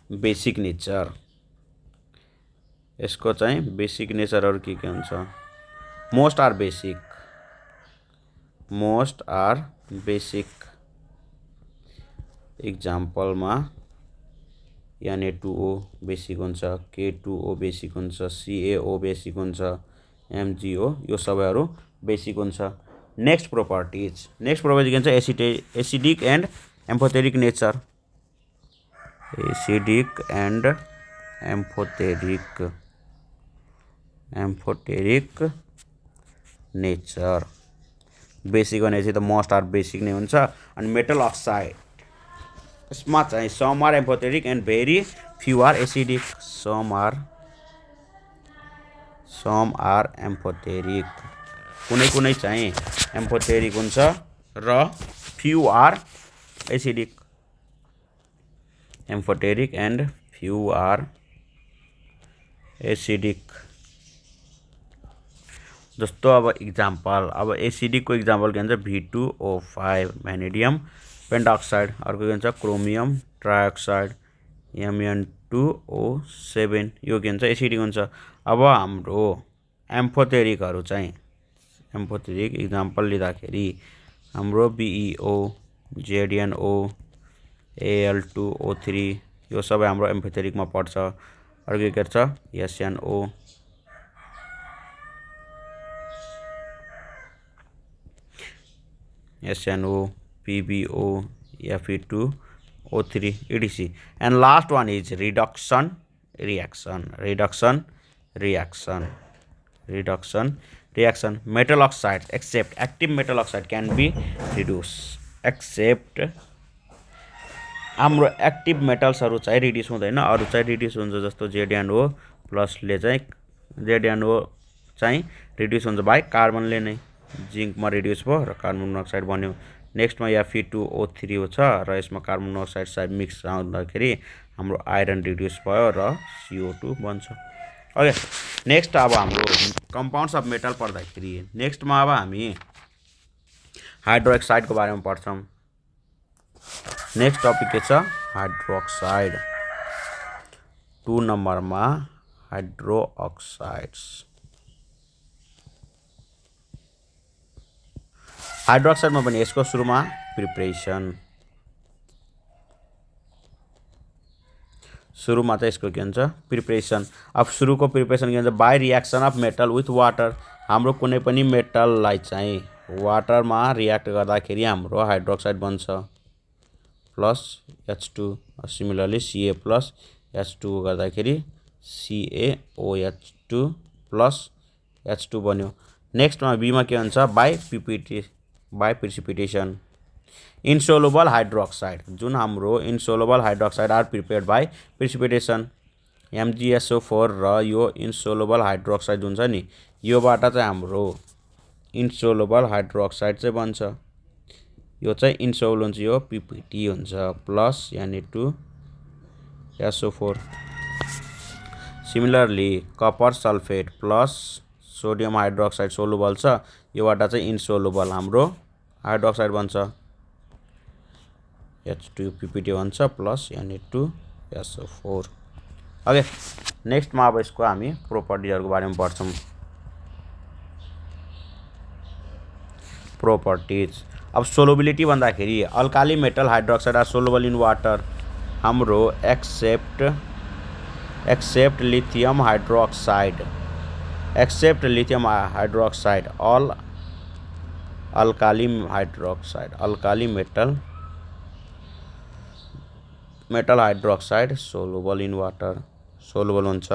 बेसिक नेचर। यसको चाहिँ बेसिक नेचरहरू के हुन्छ। मोस्ट आर बेसिक इक्जाम्पलमा Na2O बेसिक हुन्छ, K2O बेसिक हुन्छ, CaO बेसिक हुन्छ, MgO यो सबैहरू बेसिक हुन्छ। नेक्स्ट प्रोपर्टिज के हुन्छ acidic and amphoteric nature. Nature basic भनेपछि त मोस्ट आर बेसिक नै हुन्छ। अनि मेटल अक्साइड यसमा चाहिँ some are amphoteric and very few are acidic. Some are amphoteric, कुनै चाहिँ एम्फोथेरिक हुन्छ र few are acidic. Amphoteric and few are acidic. जस्तो अब इक्जाम्पल, अब एसिडिकको इक्जाम्पल के भन्छ V2O5 भ्यानेडियम पेन्टाअक्साइड। अर्को के भन्छ क्रोमियम ट्राइअक्साइड Mn2O7 यो के भन्छ एसिडिक हुन्छ। अब हाम्रो एम्फोथेरिकहरू चाहिँ एम्फोथेरिक इक्जाम्पल लिँदाखेरि हाम्रो BeO ZnO Al2O3 यो सबै हाम्रो एम्फोथेरिकमा पर्छ। अर्को के छ SnO PbO Fe2O3 etc. And last one is reduction reaction. Metal oxides except active metal oxide can be reduced. Except हाम्रो एक्टिभ मेटल्सहरू चाहिँ रिड्युस हुँदैन, अरू चाहिँ रिड्युस हुन्छ, जस्तो ZnO प्लसले चाहिँ ZnO चाहिँ रिड्युस हुन्छ बाई कार्बनले नै, जिङ्कमा रिड्युस भयो र कार्बन मोनोक्साइड बन्यो। नेक्स्टमा Fe2O3 छ र यसमा कार्बन मोनोक्साइड साइड मिक्स आउँदाखेरि हाम्रो आइरन रिड्युस भयो र CO2 बन्छ। ओके, नेक्स्ट अब हाम्रो कम्पाउन्ड्स अफ मेटल पढ्दाखेरि नेक्स्टमा अब हामी हाइड्रोक्साइडको बारेमा पढ्छौँ। नेक्स्ट टपिक के छ? हाइड्रोक्साइड। 2 नम्बरमा हाइड्रोक्साइड्स। हाइड्रोक्साइडमा पनि यसको सुरुमा प्रिपरेसन, सुरुमा चाहिँ यसको के हुन्छ? प्रिपरेसन। अब सुरुको प्रिपरेसन के भन्छ? By reaction of metal with water. हाम्रो कुनै पनि मेटललाई चाहिँ वाटरमा रियाक्ट गर्दाखेरि हाम्रो हाइड्रोक्साइड बन्छ plus H2। Similarly Ca plus H2 गर्दाखेरि CaOH2 प्लस H2 बन्यो। नेक्स्टमा बीमा के हुन्छ? By precipitation. इन्सोलुबल हाइड्रोक्साइड, जुन हाम्रो insoluble hydroxide are prepared by precipitation. MgSO4 र यो इन्सोलुबल हाइड्रोक्साइड हुन्छ नि, योबाट चाहिँ हाम्रो इन्सोलुबल हाइड्रोक्साइड चाहिँ बन्छ। यो चाहिँ इन्सोल हुन्छ, यो PPT हुन्छ plus Na2SO4। Similarly copper sulphate plus sodium hydroxide soluble छ, योबाट चाहिँ इन्सोलुबल हाम्रो हाइड्रोक्साइड बन्छ, H2PPT बन्छ प्लस Na2SO4। ओके, नेक्स्टमा अब यसको हामी प्रोपर्टिजहरूको बारेमा पढ्छौँ। प्रोपर्टिज। अब सोलुबिलिटी भन्दाखेरि alkali metal hydroxide are soluble in water. हाम्रो except lithium hydroxide, all alkali hydroxide, alkali metal hydroxide soluble in water, soluble हुन्छ।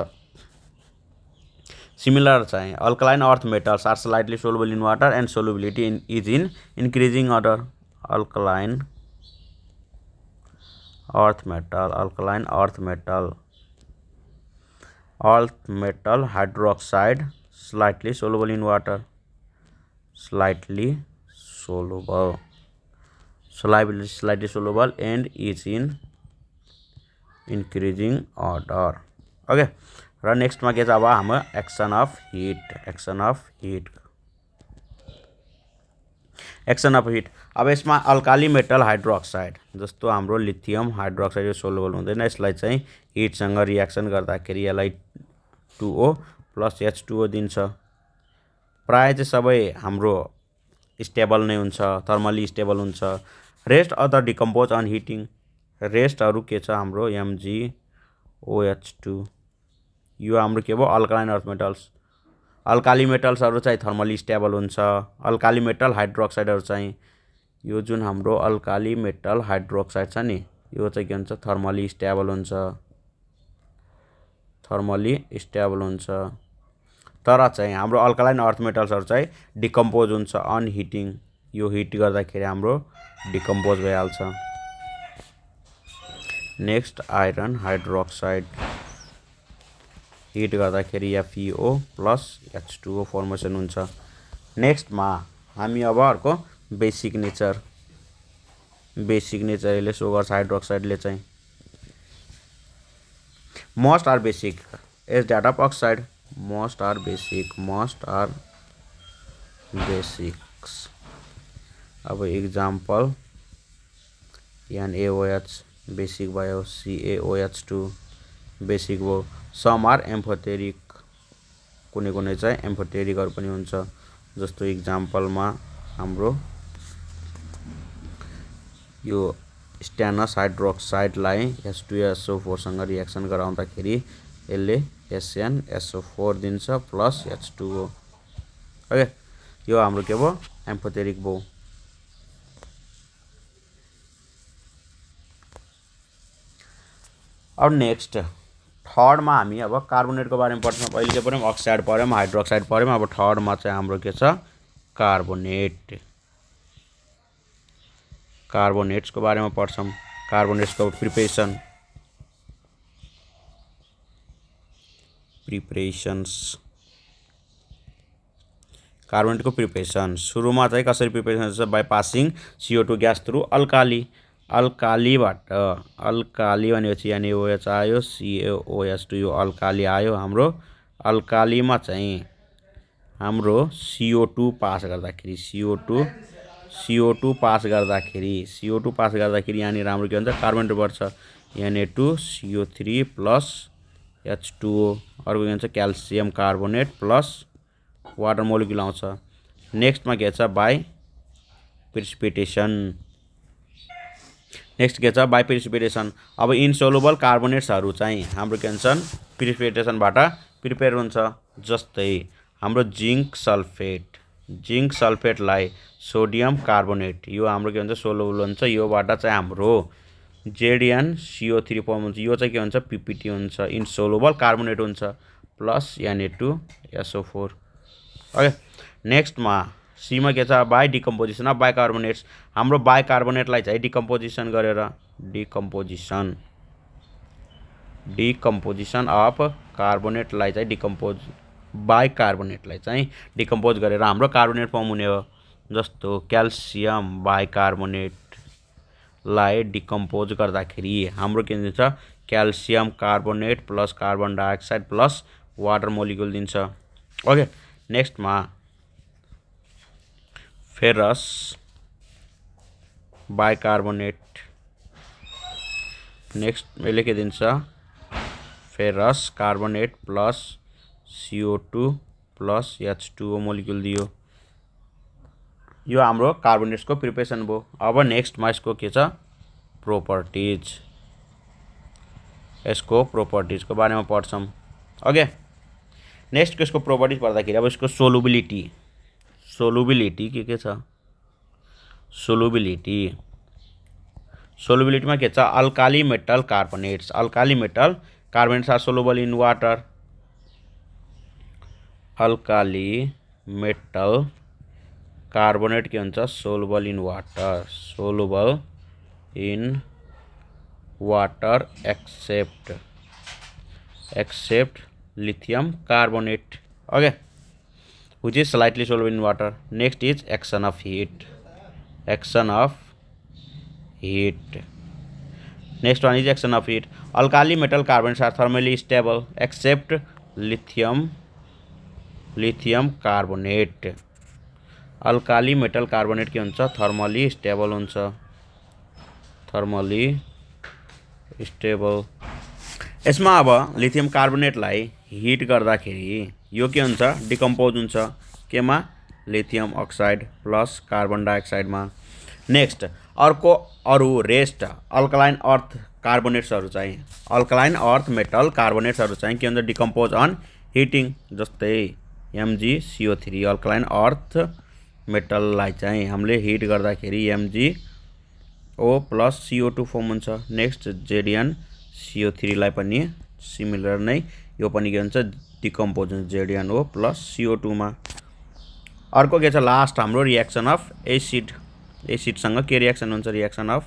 सिमिलर चाहिँ alkaline earth metals are slightly soluble in water and solubility is in increasing order. Alkaline earth metal hydroxide slightly soluble in water, slightly soluble and is in increasing order। Okay, र नेक्स्टमा के छ? अब हाम्रो action of heat. अब यसमा alkali metal hydroxide जस्तो हाम्रो लिथियम हाइड्रोक्साइड यो सोलुबल हुँदैन, यसलाई चाहिँ हिटसँग रियाक्सन गर्दाखेरि यसलाई 2O प्लस H2O दिन्छ। प्राय चाहिँ सबै हाम्रो स्टेबल नै हुन्छ, थर्मली स्टेबल हुन्छ। Rest other decompose on heating. रेस्टहरू के छ? हाम्रो MgOH2, यो हाम्रो के भयो? Alkaline earth metals. अल्काली मेटल्सहरू चाहिँ थर्मली स्टेबल हुन्छ। अल्काली मेटल हाइड्रोक्साइडहरू चाहिँ यो जुन हाम्रो अल्काली मेटल हाइड्रोक्साइड छ नि, यो चाहिँ के हुन्छ? थर्मली स्टेबल हुन्छ। तर चाहिँ हाम्रो अल्कालाइन अर्थ मेटल्सहरू चाहिँ डिकम्पोज हुन्छ अन हिटिङ, यो हिट गर्दाखेरि हाम्रो डिकम्पोज भइहाल्छ। नेक्स्ट आइरन हाइड्रोक्साइड, हिट गर्दाखेरि FeO प्लस H2O फर्मेसन हुन्छ। नेक्स्टमा हामी अब अर्को बेसिक नेचर यसले सो गर्छ हाइड्रोक्साइडले चाहिँ। Most are basic as that of oxide, most are basics। अब इक्जाम्पल NaOH बेसिक भयो, CaOH2 बेसिक भयो। सम आर एम्फोटेरिक, कुनै चाहिँ एम्फोटेरिकहरू पनि हुन्छ, जस्तो इक्जाम्पलमा हाम्रो यो स्ट्यानस हाइड्रोक्साइडलाई H2SO4 सँग रियाक्सन गराउँदाखेरि यसले SnSO4 दिन्छ प्लस H2O। ओके, यो हाम्रो के भयो? एम्फोटेरिक भयो। अब नेक्स्ट थर्डमा हामी अब कार्बोनेटको बारेमा पढ्छौँ। पहिले के पढ्यौँ? Oxide पढ्यौँ, hydroxide पढ्यौँ। अब थर्डमा चाहिँ हाम्रो के छ? कार्बोनेट। कार्बोनेट्सको बारेमा पढ्छौँ। कार्बोनेट्सको कार्बोनेटको प्रिपरेसन सुरुमा चाहिँ कसरी प्रिपरेसन हुन्छ? By passing CO2 gas through अल्कालीबाट अल्काली भनेपछि यहाँ OH आयो, CaOH2 यो अल्काली आयो हाम्रो। अल्कालीमा चाहिँ हाम्रो CO2 पास गर्दाखेरि CO2 पास गर्दाखेरि यहाँनिर हाम्रो के हुन्छ? कार्बोनेट बढ्छ, Na2CO3 प्लस H2O। अर्को के भन्छ? Calcium carbonate plus water molecule आउँछ। नेक्स्टमा के छ? By precipitation. अब इन्सोलुबल कार्बोनेट्सहरू चाहिँ हाम्रो के भन्छन्? प्रिसिपिटेसनबाट प्रिपेयर हुन्छ। जस्तै हाम्रो जिंक सल्फेटलाई सोडियम कार्बोनेट यो हाम्रो के भन्छ? सोलुबल हुन्छ। योबाट चाहिँ हाम्रो ZnCO3 फर्म हुन्छ। यो चाहिँ के हुन्छ? PPT हुन्छ, इन्सोलुबल कार्बोनेट हुन्छ, प्लस Na2SO4। ओके, नेक्स्टमा सीमा के छ? By decomposition of bicarbonates. हाम्रो बाइकार्बोनेटलाई चाहिँ डिकम्पोजिसन गरेर डिकम्पोजिसन अफ कार्बोनेटलाई चाहिँ बाइकार्बोनेटलाई चाहिँ डिकम्पोज गरेर हाम्रो कार्बोनेट फर्म हुने हो। जस्तो क्याल्सियम बाइकार्बोनेटलाई डिकम्पोज गर्दाखेरि हाम्रो के दिन्छ? Calcium carbonate plus carbon dioxide plus water molecule दिन्छ। ओके, नेक्स्टमा फेरस बाइकार्बोनेट, नेक्स्ट यसले के दिन्छ? Ferrous carbonate plus CO2 plus H2O molecule दियो। यो हाम्रो कार्बोनेट्सको प्रिपरेसन भयो। अब नेक्स्टमा यसको के छ? प्रोपर्टिजको बारेमा पढ्छौँ। ओके, नेक्स्ट यसको प्रोपर्टिज पढ्दाखेरि अब यसको सोलुबिलिटी के छ? सोलुबिलिटीमा के छ? Alkali metal carbonates are soluble in water. Alkali metal carbonate के हुन्छ? Soluble in water except lithium carbonate, okay, which is slightly soluble in water. Next is action of heat. Next one is action of heat. Alkali metal carbonates are thermally stable except lithium carbonate. Alkali metal carbonate के हुन्छ? Thermally stable हुन्छ, यसमा अब lithium कार्बोनेटलाई hit गर्दाखेरि यो के हुन्छ? Decompose हुन्छ। केमा? लिथियम अक्साइड प्लस कार्बन डाइअक्साइडमा। नेक्स्ट अरू रेस्ट अल्कलाइन अर्थ मेटल कार्बोनेट्सहरू चाहिँ के हुन्छ? Decompose on heating. जस्तै MgCO3 अल्कलाइन अर्थ मेटललाई चाहिँ हामीले हिट गर्दाखेरि MgO प्लस CO2 फर्म हुन्छ। नेक्स्ट ZnCO3 लाई पनि सिमिलर नै यो पनि के हुन्छ? डिकम्पोज हुन्छ ZnO प्लस CO2 मा। अर्को के छ? लास्ट हाम्रो रिएक्सन अफ एसिडसँग के रिएक्सन हुन्छ? Reaction of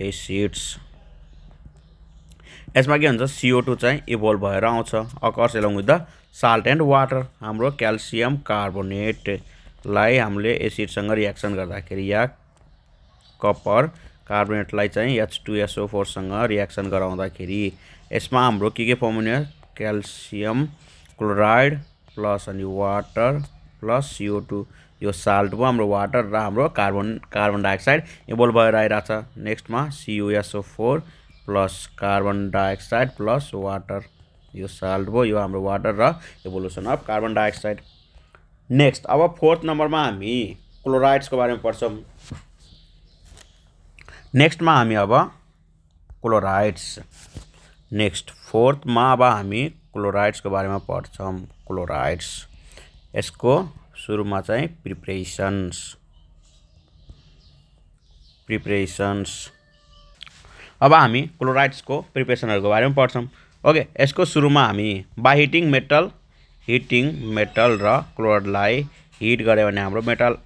acids. यसमा के हुन्छ? CO2 चाहिँ इभोल्भ भएर आउँछ, occurs along with the salt and water. हाम्रो क्याल्सियम कार्बोनेटलाई हामीले एसिडसँग रिएक्सन गर्दाखेरि या कपर कार्बोनेटलाई चाहिँ H2SO4 सँग रिएक्सन गराउँदाखेरि यसमा हाम्रो के फर्म हुने? क्याल्सियम क्लोराइड प्लस अनि वाटर प्लस CO2। यो साल्ट भयो हाम्रो वाटर र हाम्रो कार्बन डाइअक्साइड इभोल्भ भएर आइरहेछ। नेक्स्टमा CuSO4 plus carbon dioxide plus water, यो साल्ट भयो, यो हाम्रो वाटर र evolution of carbon dioxide. Next अब फोर्थ नम्बरमा हामी क्लोराइड्सको बारेमा पढ्छौँ। नेक्स्टमा हामी अब फोर्थमा अब हामी क्लोराइड्सको बारेमा पढ्छौँ। क्लोराइड्स यसको सुरुमा चाहिँ प्रिपरेसन्स। अब हामी क्लोराइड्सको प्रिपरेसनहरूको बारेमा पढ्छौँ। ओके, यसको सुरुमा हामी बाई हिटिङ मेटल र क्लोराइडलाई हिट गऱ्यो भने हाम्रो मेटल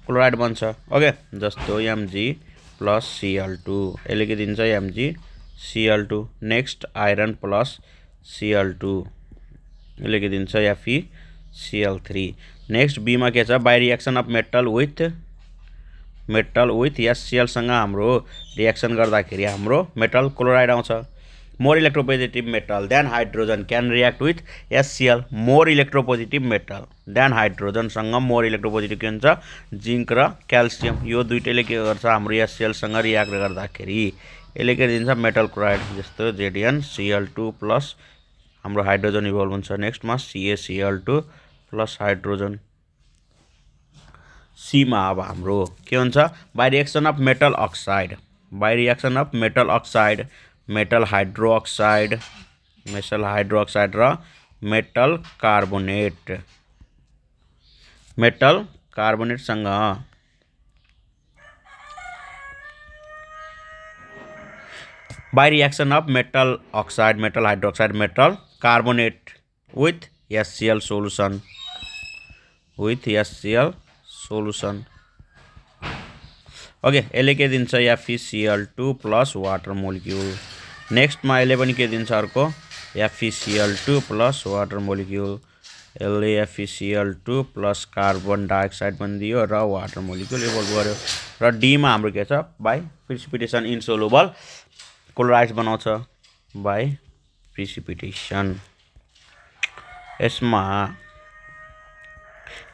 क्लोराइड बन्छ। ओके, जस्तो Mg+Cl2 यसले के दिन्छ MgCl2। Next iron plus Cl2 यसले के दिन्छ FeCl3। नेक्स्ट बी मा के छ by reaction of metal with HCl सँग हाम्रो रिएक्सन गर्दाखेरि हाम्रो मेटल क्लोराइड आउँछ। More electropositive metal than hydrogen can react with HCl। More electropositive metal than hydrogen सँग मोर इलेक्ट्रोपोजिटिभ के हुन्छ जिंक र क्याल्सियम। यो दुईटैले के गर्छ हाम्रो HCl सँग रिएक्ट गर्दाखेरि यसले के दिन्छ मेटल क्लोराइड। जस्तो ZnCl2 प्लस हाम्रो हाइड्रोजन इभल्भ हुन्छ। नेक्स्ट मा CaCl2 प्लस हाइड्रोजन। सी मा अब हाम्रो के हुन्छ by reaction of metal oxide metal hydroxide र मेटल कार्बोनेट सँग by reaction of metal oxide metal hydroxide metal carbonate with HCl solution okay, यसले के दिन्छ FeCl2 plus water molecule. Next मा यसले पनि के दिन्छ अर्को FeCl2 प्लस वाटर मोलिक्युल। यसले FeCl2 प्लस कार्बन डाइअक्साइड पनि दियो र वाटर मोलिक्युल इभल्भ गर्यो। र डी मा हाम्रो के छ बाइ प्रिसिपिटेसन इन्सोलुबल क्लोराइड्स बनाउँछ बाइ प्रिसिपिटेसन। यसमा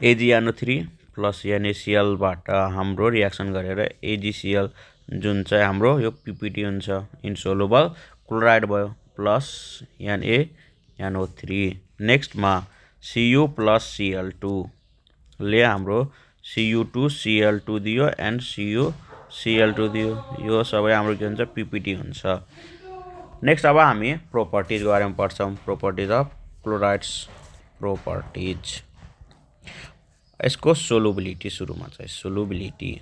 AgNO3 प्लस NaCl बाट हाम्रो रिएक्सन गरेर AgCl जुन चाहिँ हाम्रो यो PPT हुन्छ इन्सोलुबल क्लोराइड भयो प्लस NaNO3। नेक्स्ट मा Cu प्लस Cl2 ले हाम्रो Cu2Cl2 दियो एन्ड CuCl2 दियो। यो सबै हाम्रो के हुन्छ PPT हुन्छ। नेक्स्ट अब हामी प्रोपर्टिज को बारेमा पढ्छौं। Properties of chlorides properties. यसको सोलुबिलिटी सुरुमा चाहिँ solubility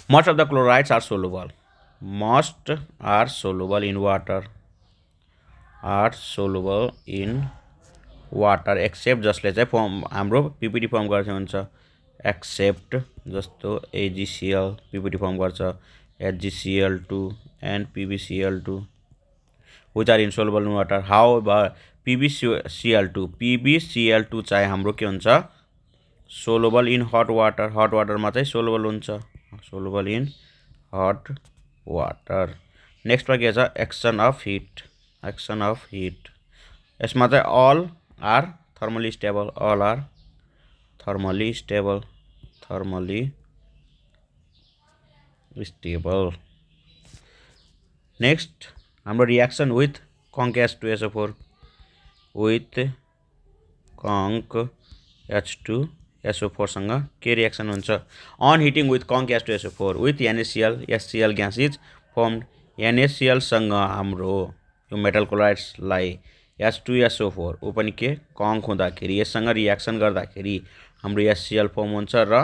most of the chlorides are soluble in water except जसले चाहिँ फर्म हाम्रो PPT फर्म गर्छ हुन्छ एक्सेप्ट जस्तो AgCl PPT फर्म गर्छ HgCl2 and PbCl2 which are insoluble in water। however PbCl2 चाहिँ हाम्रो के हुन्छ soluble in hot water मा चाहिँ soluble हुन्छ soluble in hot water। Next मा के छ एक्सन अफ हिट यसमा चाहिँ all are thermally stable। Next हाम्रो रिएक्सन विथ conc H2SO4 सँग के रिएक्सन हुन्छ on heating with conc H2SO4 with NaCl HCl gas is formed. NaCl सँग हाम्रो यो मेटल क्लोराइड्स लाई H2SO4 उ पनि के conc हुँदाखेरि यससँग रिएक्सन गर्दाखेरि हाम्रो HCl फर्म हुन्छ र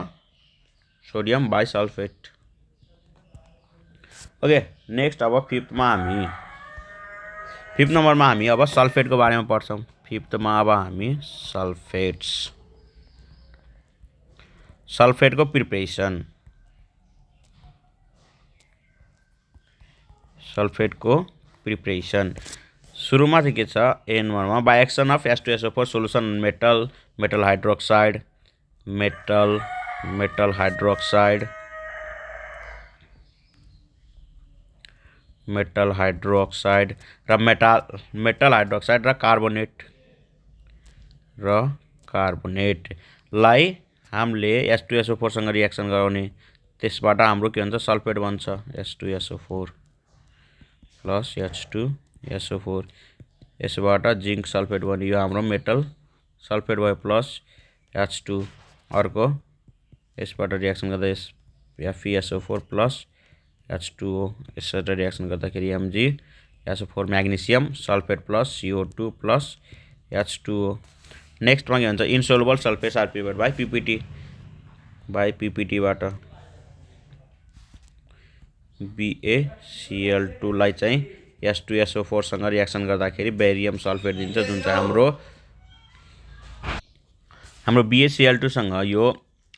सोडियम बाइसल्फेट। ओके, नेक्स्ट अब फिफ्थ नम्बरमा हामी अब सल्फेट को बारेमा पढ्छौं। फिफ्थ मा अब हामी सल्फेट को प्रिपरेसन सुरुमा चाहिँ के छ N1 मा by action of H2SO4 solution metal hydroxide र कार्बोनेट लाई हामीले H2SO4 सँग रिएक्सन गराउने त्यसबाट हाम्रो के हुन्छ सल्फेट बन्छ H2SO4 प्लस H2SO4। यसबाट जिंक सल्फेट बनियो हाम्रो मेटल सल्फेट भयो प्लस H2 अर्को यसबाट रिएक्सन गर्दा FeSO4 प्लस H2O यसबाट रिएक्सन गर्दाखेरि MgSO4 magnesium sulphate plus CO2 plus H2O। Next मा के हुन्छ insoluble sulphates are prepared by PPT बाट BaCl2 लाई चाहिँ H2SO4 सँग रिएक्सन गर्दाखेरि बेरियम सल्फेट दिन्छ जुन चाहिँ हाम्रो हाम्रो BaCl2 सँग यो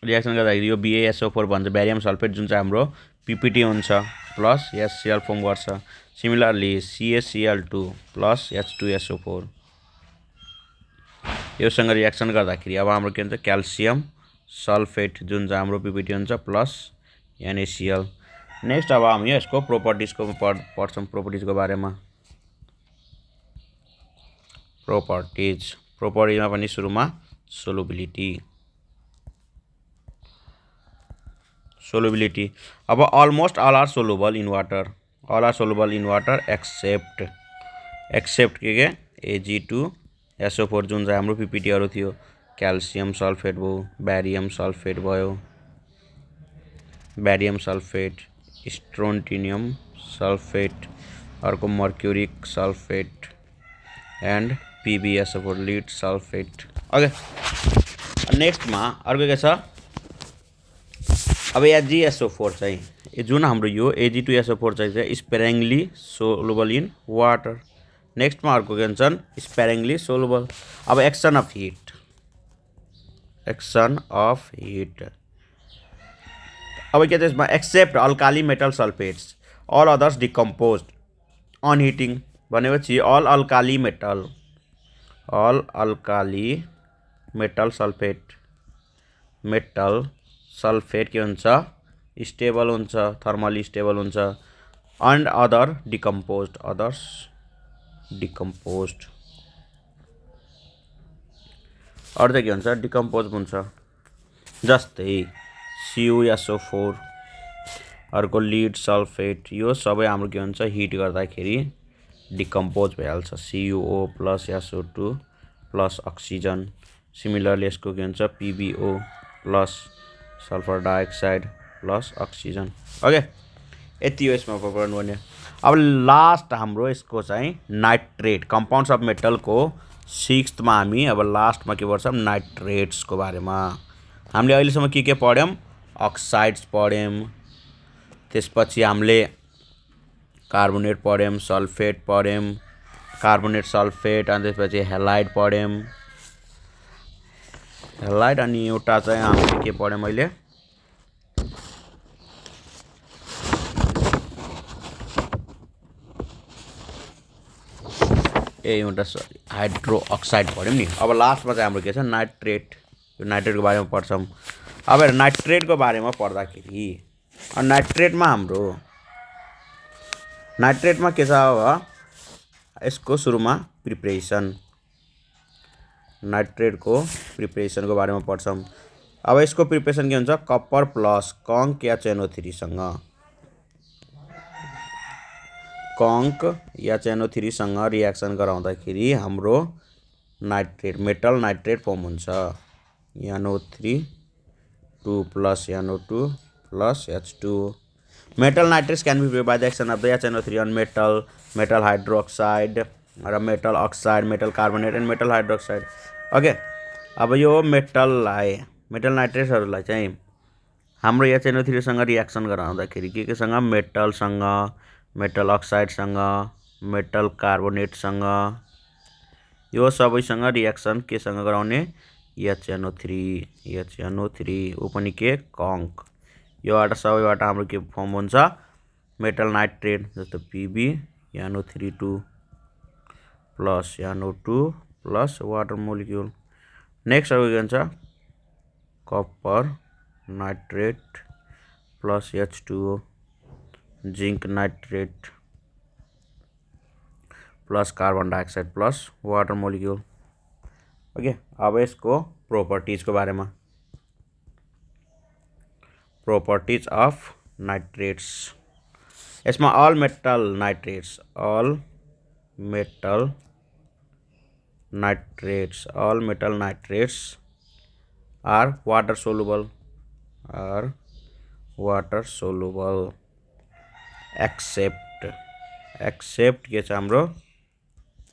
रिएक्सन गर्दाखेरि यो BaSO4 भन्छ बेरियम सल्फेट जुन चाहिँ हाम्रो PPT हुन्छ प्लस HCl फर्म गर्छ। सिमिलरली CaCl2 प्लस H2SO4 योसँग रिएक्सन गर्दाखेरि अब हाम्रो के हुन्छ क्याल्सियम सल्फेट जुन चाहिँ हाम्रो PPT हुन्छ प्लस NaCl। नेक्स्ट अब हामी यसको प्रोपर्टिजको पढ्छौँ प्रोपर्टिजको बारेमा। प्रोपर्टिजमा पनि सुरुमा सोलुबिलिटी अब almost all are soluble in water except के Ag2SO4 जुन चाहिँ हाम्रो PPTहरू थियो क्याल्सियम सल्फेट भयो बेरियम सल्फेट स्ट्रोन्टिनियम सल्फेट अर्को mercuric sulphate and PbSO4 lead sulphate. Okay नेक्स्टमा अर्को के छ अब AgSO4 चाहिँ जुन हाम्रो यो Ag2SO4 चाहिँ स्पेरिङली सोलुबल इन वाटर। नेक्स्टमा अर्को के भन्छन् स्पेरिङली सोलुबल। अब एक्सन अफ हिट अब के छ यसमा except alkali metal sulphates all others decomposed on heating भनेपछि अल अल्काली मेटल सल्फेट के हुन्छ स्टेबल हुन्छ थर्मली स्टेबल हुन्छ एन्ड अदर्स डिकम्पोज्ड अरू चाहिँ के हुन्छ डिकम्पोज हुन्छ जस्तै CuSO4 अर्को लिड सल्फेट यो सबै हाम्रो के हुन्छ हिट गर्दाखेरि डिकम्पोज भइहाल्छ CuO plus SO2 plus oxygen. Similarly यसको के हुन्छ PbO plus sulphur dioxide plus oxygen. Okay यति हो यसमा पढ्नुपर्ने। अब लास्ट हाम्रो यसको चाहिँ नाइट्रेट कम्पाउन्ड्स अफ मेटलको 6th मा हामी अब लास्टमा के पढ्छौँ नाइट्रेट्सको बारेमा। हामीले अहिलेसम्म के पढ्यौँ अक्साइड्स पढ्यौँ त्यसपछि हामीले कार्बोनेट पढ्यौँ सल्फेट पढ्यौँ कार्बोनेट सल्फेट अनि त्यसपछि हेलाइड पढ्यौँ हेलाइड अनि एउटा चाहिँ हामीले के पढ्यौँ अहिले एउटा हाइड्रो अक्साइड पढ्यौँ नि। अब लास्टमा चाहिँ हाम्रो के छ नाइट्रेट यो नाइट्रेटको बारेमा पढ्छौँ। अब नाइट्रेटको बारेमा पढ्दाखेरि नाइट्रेटमा के छ अब यसको सुरुमा नाइट्रेटको प्रिपरेसनको बारेमा पढ्छौँ। अब यसको प्रिपरेसन के हुन्छ कपर प्लस कङ्क या NO3 सँग रिएक्सन गराउँदाखेरि हाम्रो मेटल नाइट्रेट फर्म हुन्छ NO3 plus NO2 plus H2O। Metal nitrates can be prepared by the action of the HNO3 on metal hydroxide or metal oxide, metal carbonate and metal hydroxide। Okay अब यो metal नाइट्रेट्सहरूलाई चाहिँ हाम्रो HNO3 सँग reaction गराउँदाखेरि के सँग metal अक्साइडसँग metal कार्बोनेटसँग यो सबैसँग रिएक्सन केसँग गराउने HNO3 ऊ पनि के कङ्क योबाट सबैबाट हाम्रो के फर्म हुन्छ मेटल नाइट्रेट जस्तो PbNO3 plus NO2 plus water molecule. Next अब के हुन्छ copper nitrate plus H2O zinc nitrate plus carbon dioxide plus water molecule. Okay अब यसको प्रोपर्टिजको बारेमा प्रोपर्टिज अफ नाइट्रेट्स यसमा all metal nitrates are water soluble except के छ हाम्रो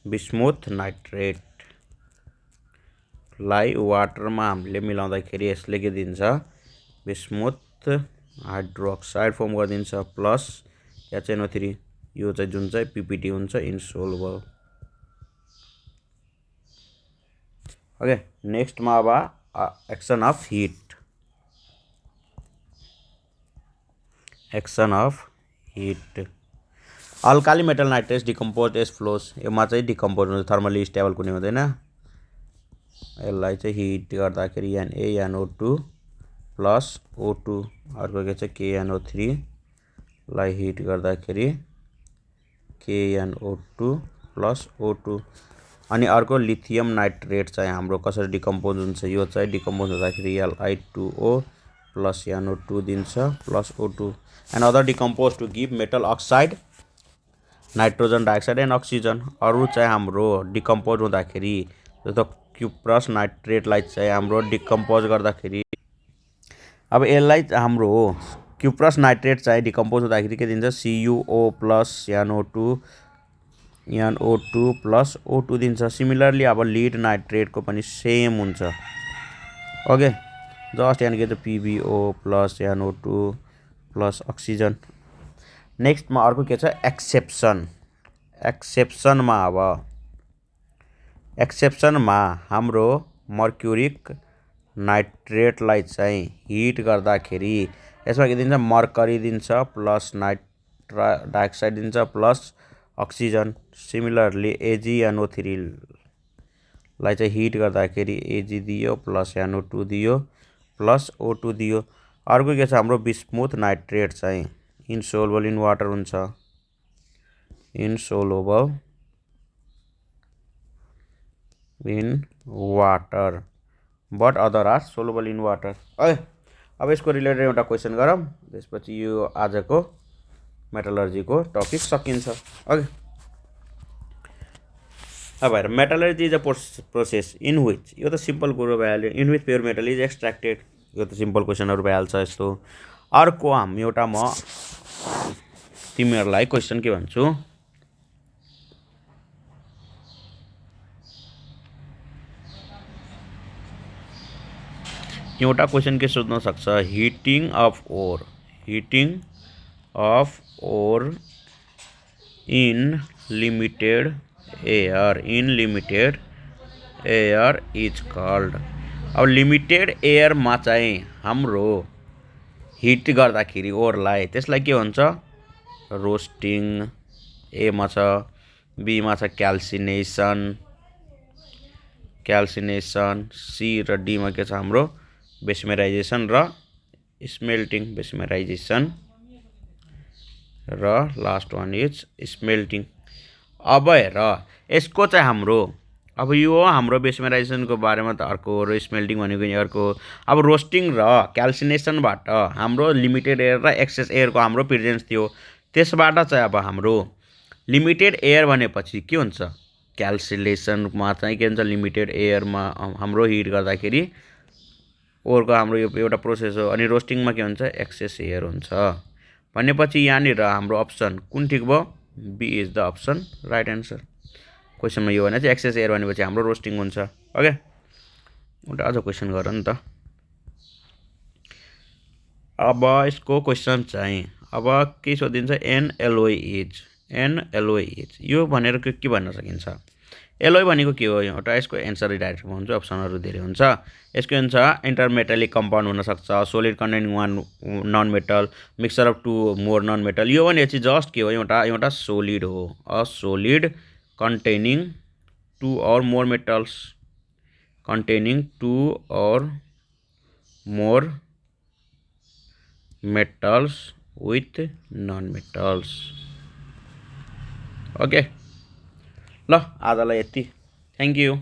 बिस्मुथ नाइट्रेट लाई वाटरमा हामीले मिलाउँदाखेरि यसले के दिन्छ बिस्मुथ हाइड्रोक्साइड फर्म गरिदिन्छ प्लस HNO3 यो चाहिँ जुन चाहिँ PPT हुन्छ इन्सोलुबल। ओके नेक्स्टमा अब action of heat. Action of heat. Alkali metal nitrates decompose as follows, यसमा चाहिँ डिकम्पोज हुन्छ, थर्मली स्टेबल कुनै हुँदैन। यसलाई चाहिँ हिट गर्दाखेरि NaNO2 प्लस O2, अर्को के छ KNO3 लाई हिट गर्दाखेरि KNO2 प्लस O2। अनि अर्को लिथियम नाइट्रेट चाहिँ हाम्रो कसरी डिकम्पोज हुन्छ, यो चाहिँ डिकम्पोज हुँदाखेरि Li2O प्लस NO2 दिन्छ plus O2 and other decompose to give metal oxide, nitrogen dioxide and oxygen. अरू चाहिँ हाम्रो डिकम्पोज हुँदाखेरि जस्तो क्युप्रस नाइट्रेटलाई चाहिँ हाम्रो डिकम्पोज गर्दाखेरि, अब यसलाई हाम्रो क्युप्रस नाइट्रेट चाहिँ डिकम्पोज हुँदाखेरि के दिन्छ, CuO plus NO2 plus O2 दिन्छ। सिमिलरली अब लिड नाइट्रेटको पनि सेम हुन्छ। ओके, जस्ट यहाँ के छ PbO plus NO2 plus oxygen. नेक्स्टमा अर्को के छ एक्सेप्सन। एक्सेप्सनमा हाम्रो मर्क्युरिक नाइट्रेटलाई चाहिँ हिट गर्दाखेरि यसमा के दिन्छ, मर्करी दिन्छ प्लस डाइअक्साइड दिन्छ प्लस अक्सिजन। सिमिलरली AgNO3 लाई चाहिँ हिट गर्दाखेरि Ag दियो प्लस NO2 दियो प्लस O2 दियो। अर्को के छ हाम्रो बिस्मुथ नाइट्रेट चाहिँ इनसोलुबल इन वाटर हुन्छ, insoluble in water but other are soluble in water. अब यसको रिलेटेड एउटा क्वेसन गरौँ, त्यसपछि यो आजको मेटलर्जीको टपिक सकिन्छ। ओके, अब हेर, metallurgy is a process in which, यो त सिम्पल कुरो भइहाल्यो, in which pure metal is extracted, यो त सिम्पल क्वेसनहरू भइहाल्छ यस्तो। अर्को एउटा म तिमीहरूलाई क्वेसन के भन्छु, एउटा क्वेसन के सोध्न सक्छ, heating of ore in limited air is called. अब लिमिटेड एयरमा चाहिँ हाम्रो हिट गर्दाखेरि ओरलाई, त्यसलाई के भन्छ, रोस्टिङ। एमा छ, बीमा छ क्याल्सिनेसन, सी र डीमा के छ हाम्रो बेस्मेराइजेसन र स्मेल्टिङ, र लास्ट वान इज स्मेल्टिङ। अब हेर, यसको चाहिँ हाम्रो, अब यो हाम्रो बेस्मेराइजेसनको बारेमा त अर्को हो, र स्मेल्टिङ भनेको अर्को। अब रोस्टिङ र क्याल्सिनेसनबाट हाम्रो लिमिटेड एयर र एक्सेस एयरको हाम्रो प्रेजेन्स थियो, त्यसबाट चाहिँ अब हाम्रो लिमिटेड एयर भनेपछि के हुन्छ, क्याल्सिनेसनमा चाहिँ के हुन्छ, लिमिटेड एयरमा हाम्रो हिट गर्दाखेरि ओरको हाम्रो यो एउटा प्रोसेस हो। अनि रोस्टिङमा के हुन्छ, एक्सेस एयर हुन्छ भनेपछि यहाँनिर हाम्रो अप्सन कुन ठिक भयो, B is the option right answer. क्वेसनमा यो भने चाहिँ एक्सेस एयर भनेपछि हाम्रो रोस्टिङ हुन्छ। ओके, एउटा अझ क्वेसन गर नि त। अब यसको क्वेसन चाहिँ अब के सोधिन्छ, एनएलओई इज, यो भनेर के भन्न सकिन्छ, एलोई भनेको के हो, एउटा यसको एन्सर डाइरेक्टमा हुन्छ, अप्सनहरू धेरै हुन्छ। यसको हुन्छ इन्टरमेटालिक कम्पाउन्ड हुनसक्छ, solid containing one non metal, mixture of two more non metal. यो भनेपछि जस्ट के हो, एउटा सोलिड हो, a solid containing two or more metals, with non metals. Okay, ल आजलाई यति, थ्याङ्क यू।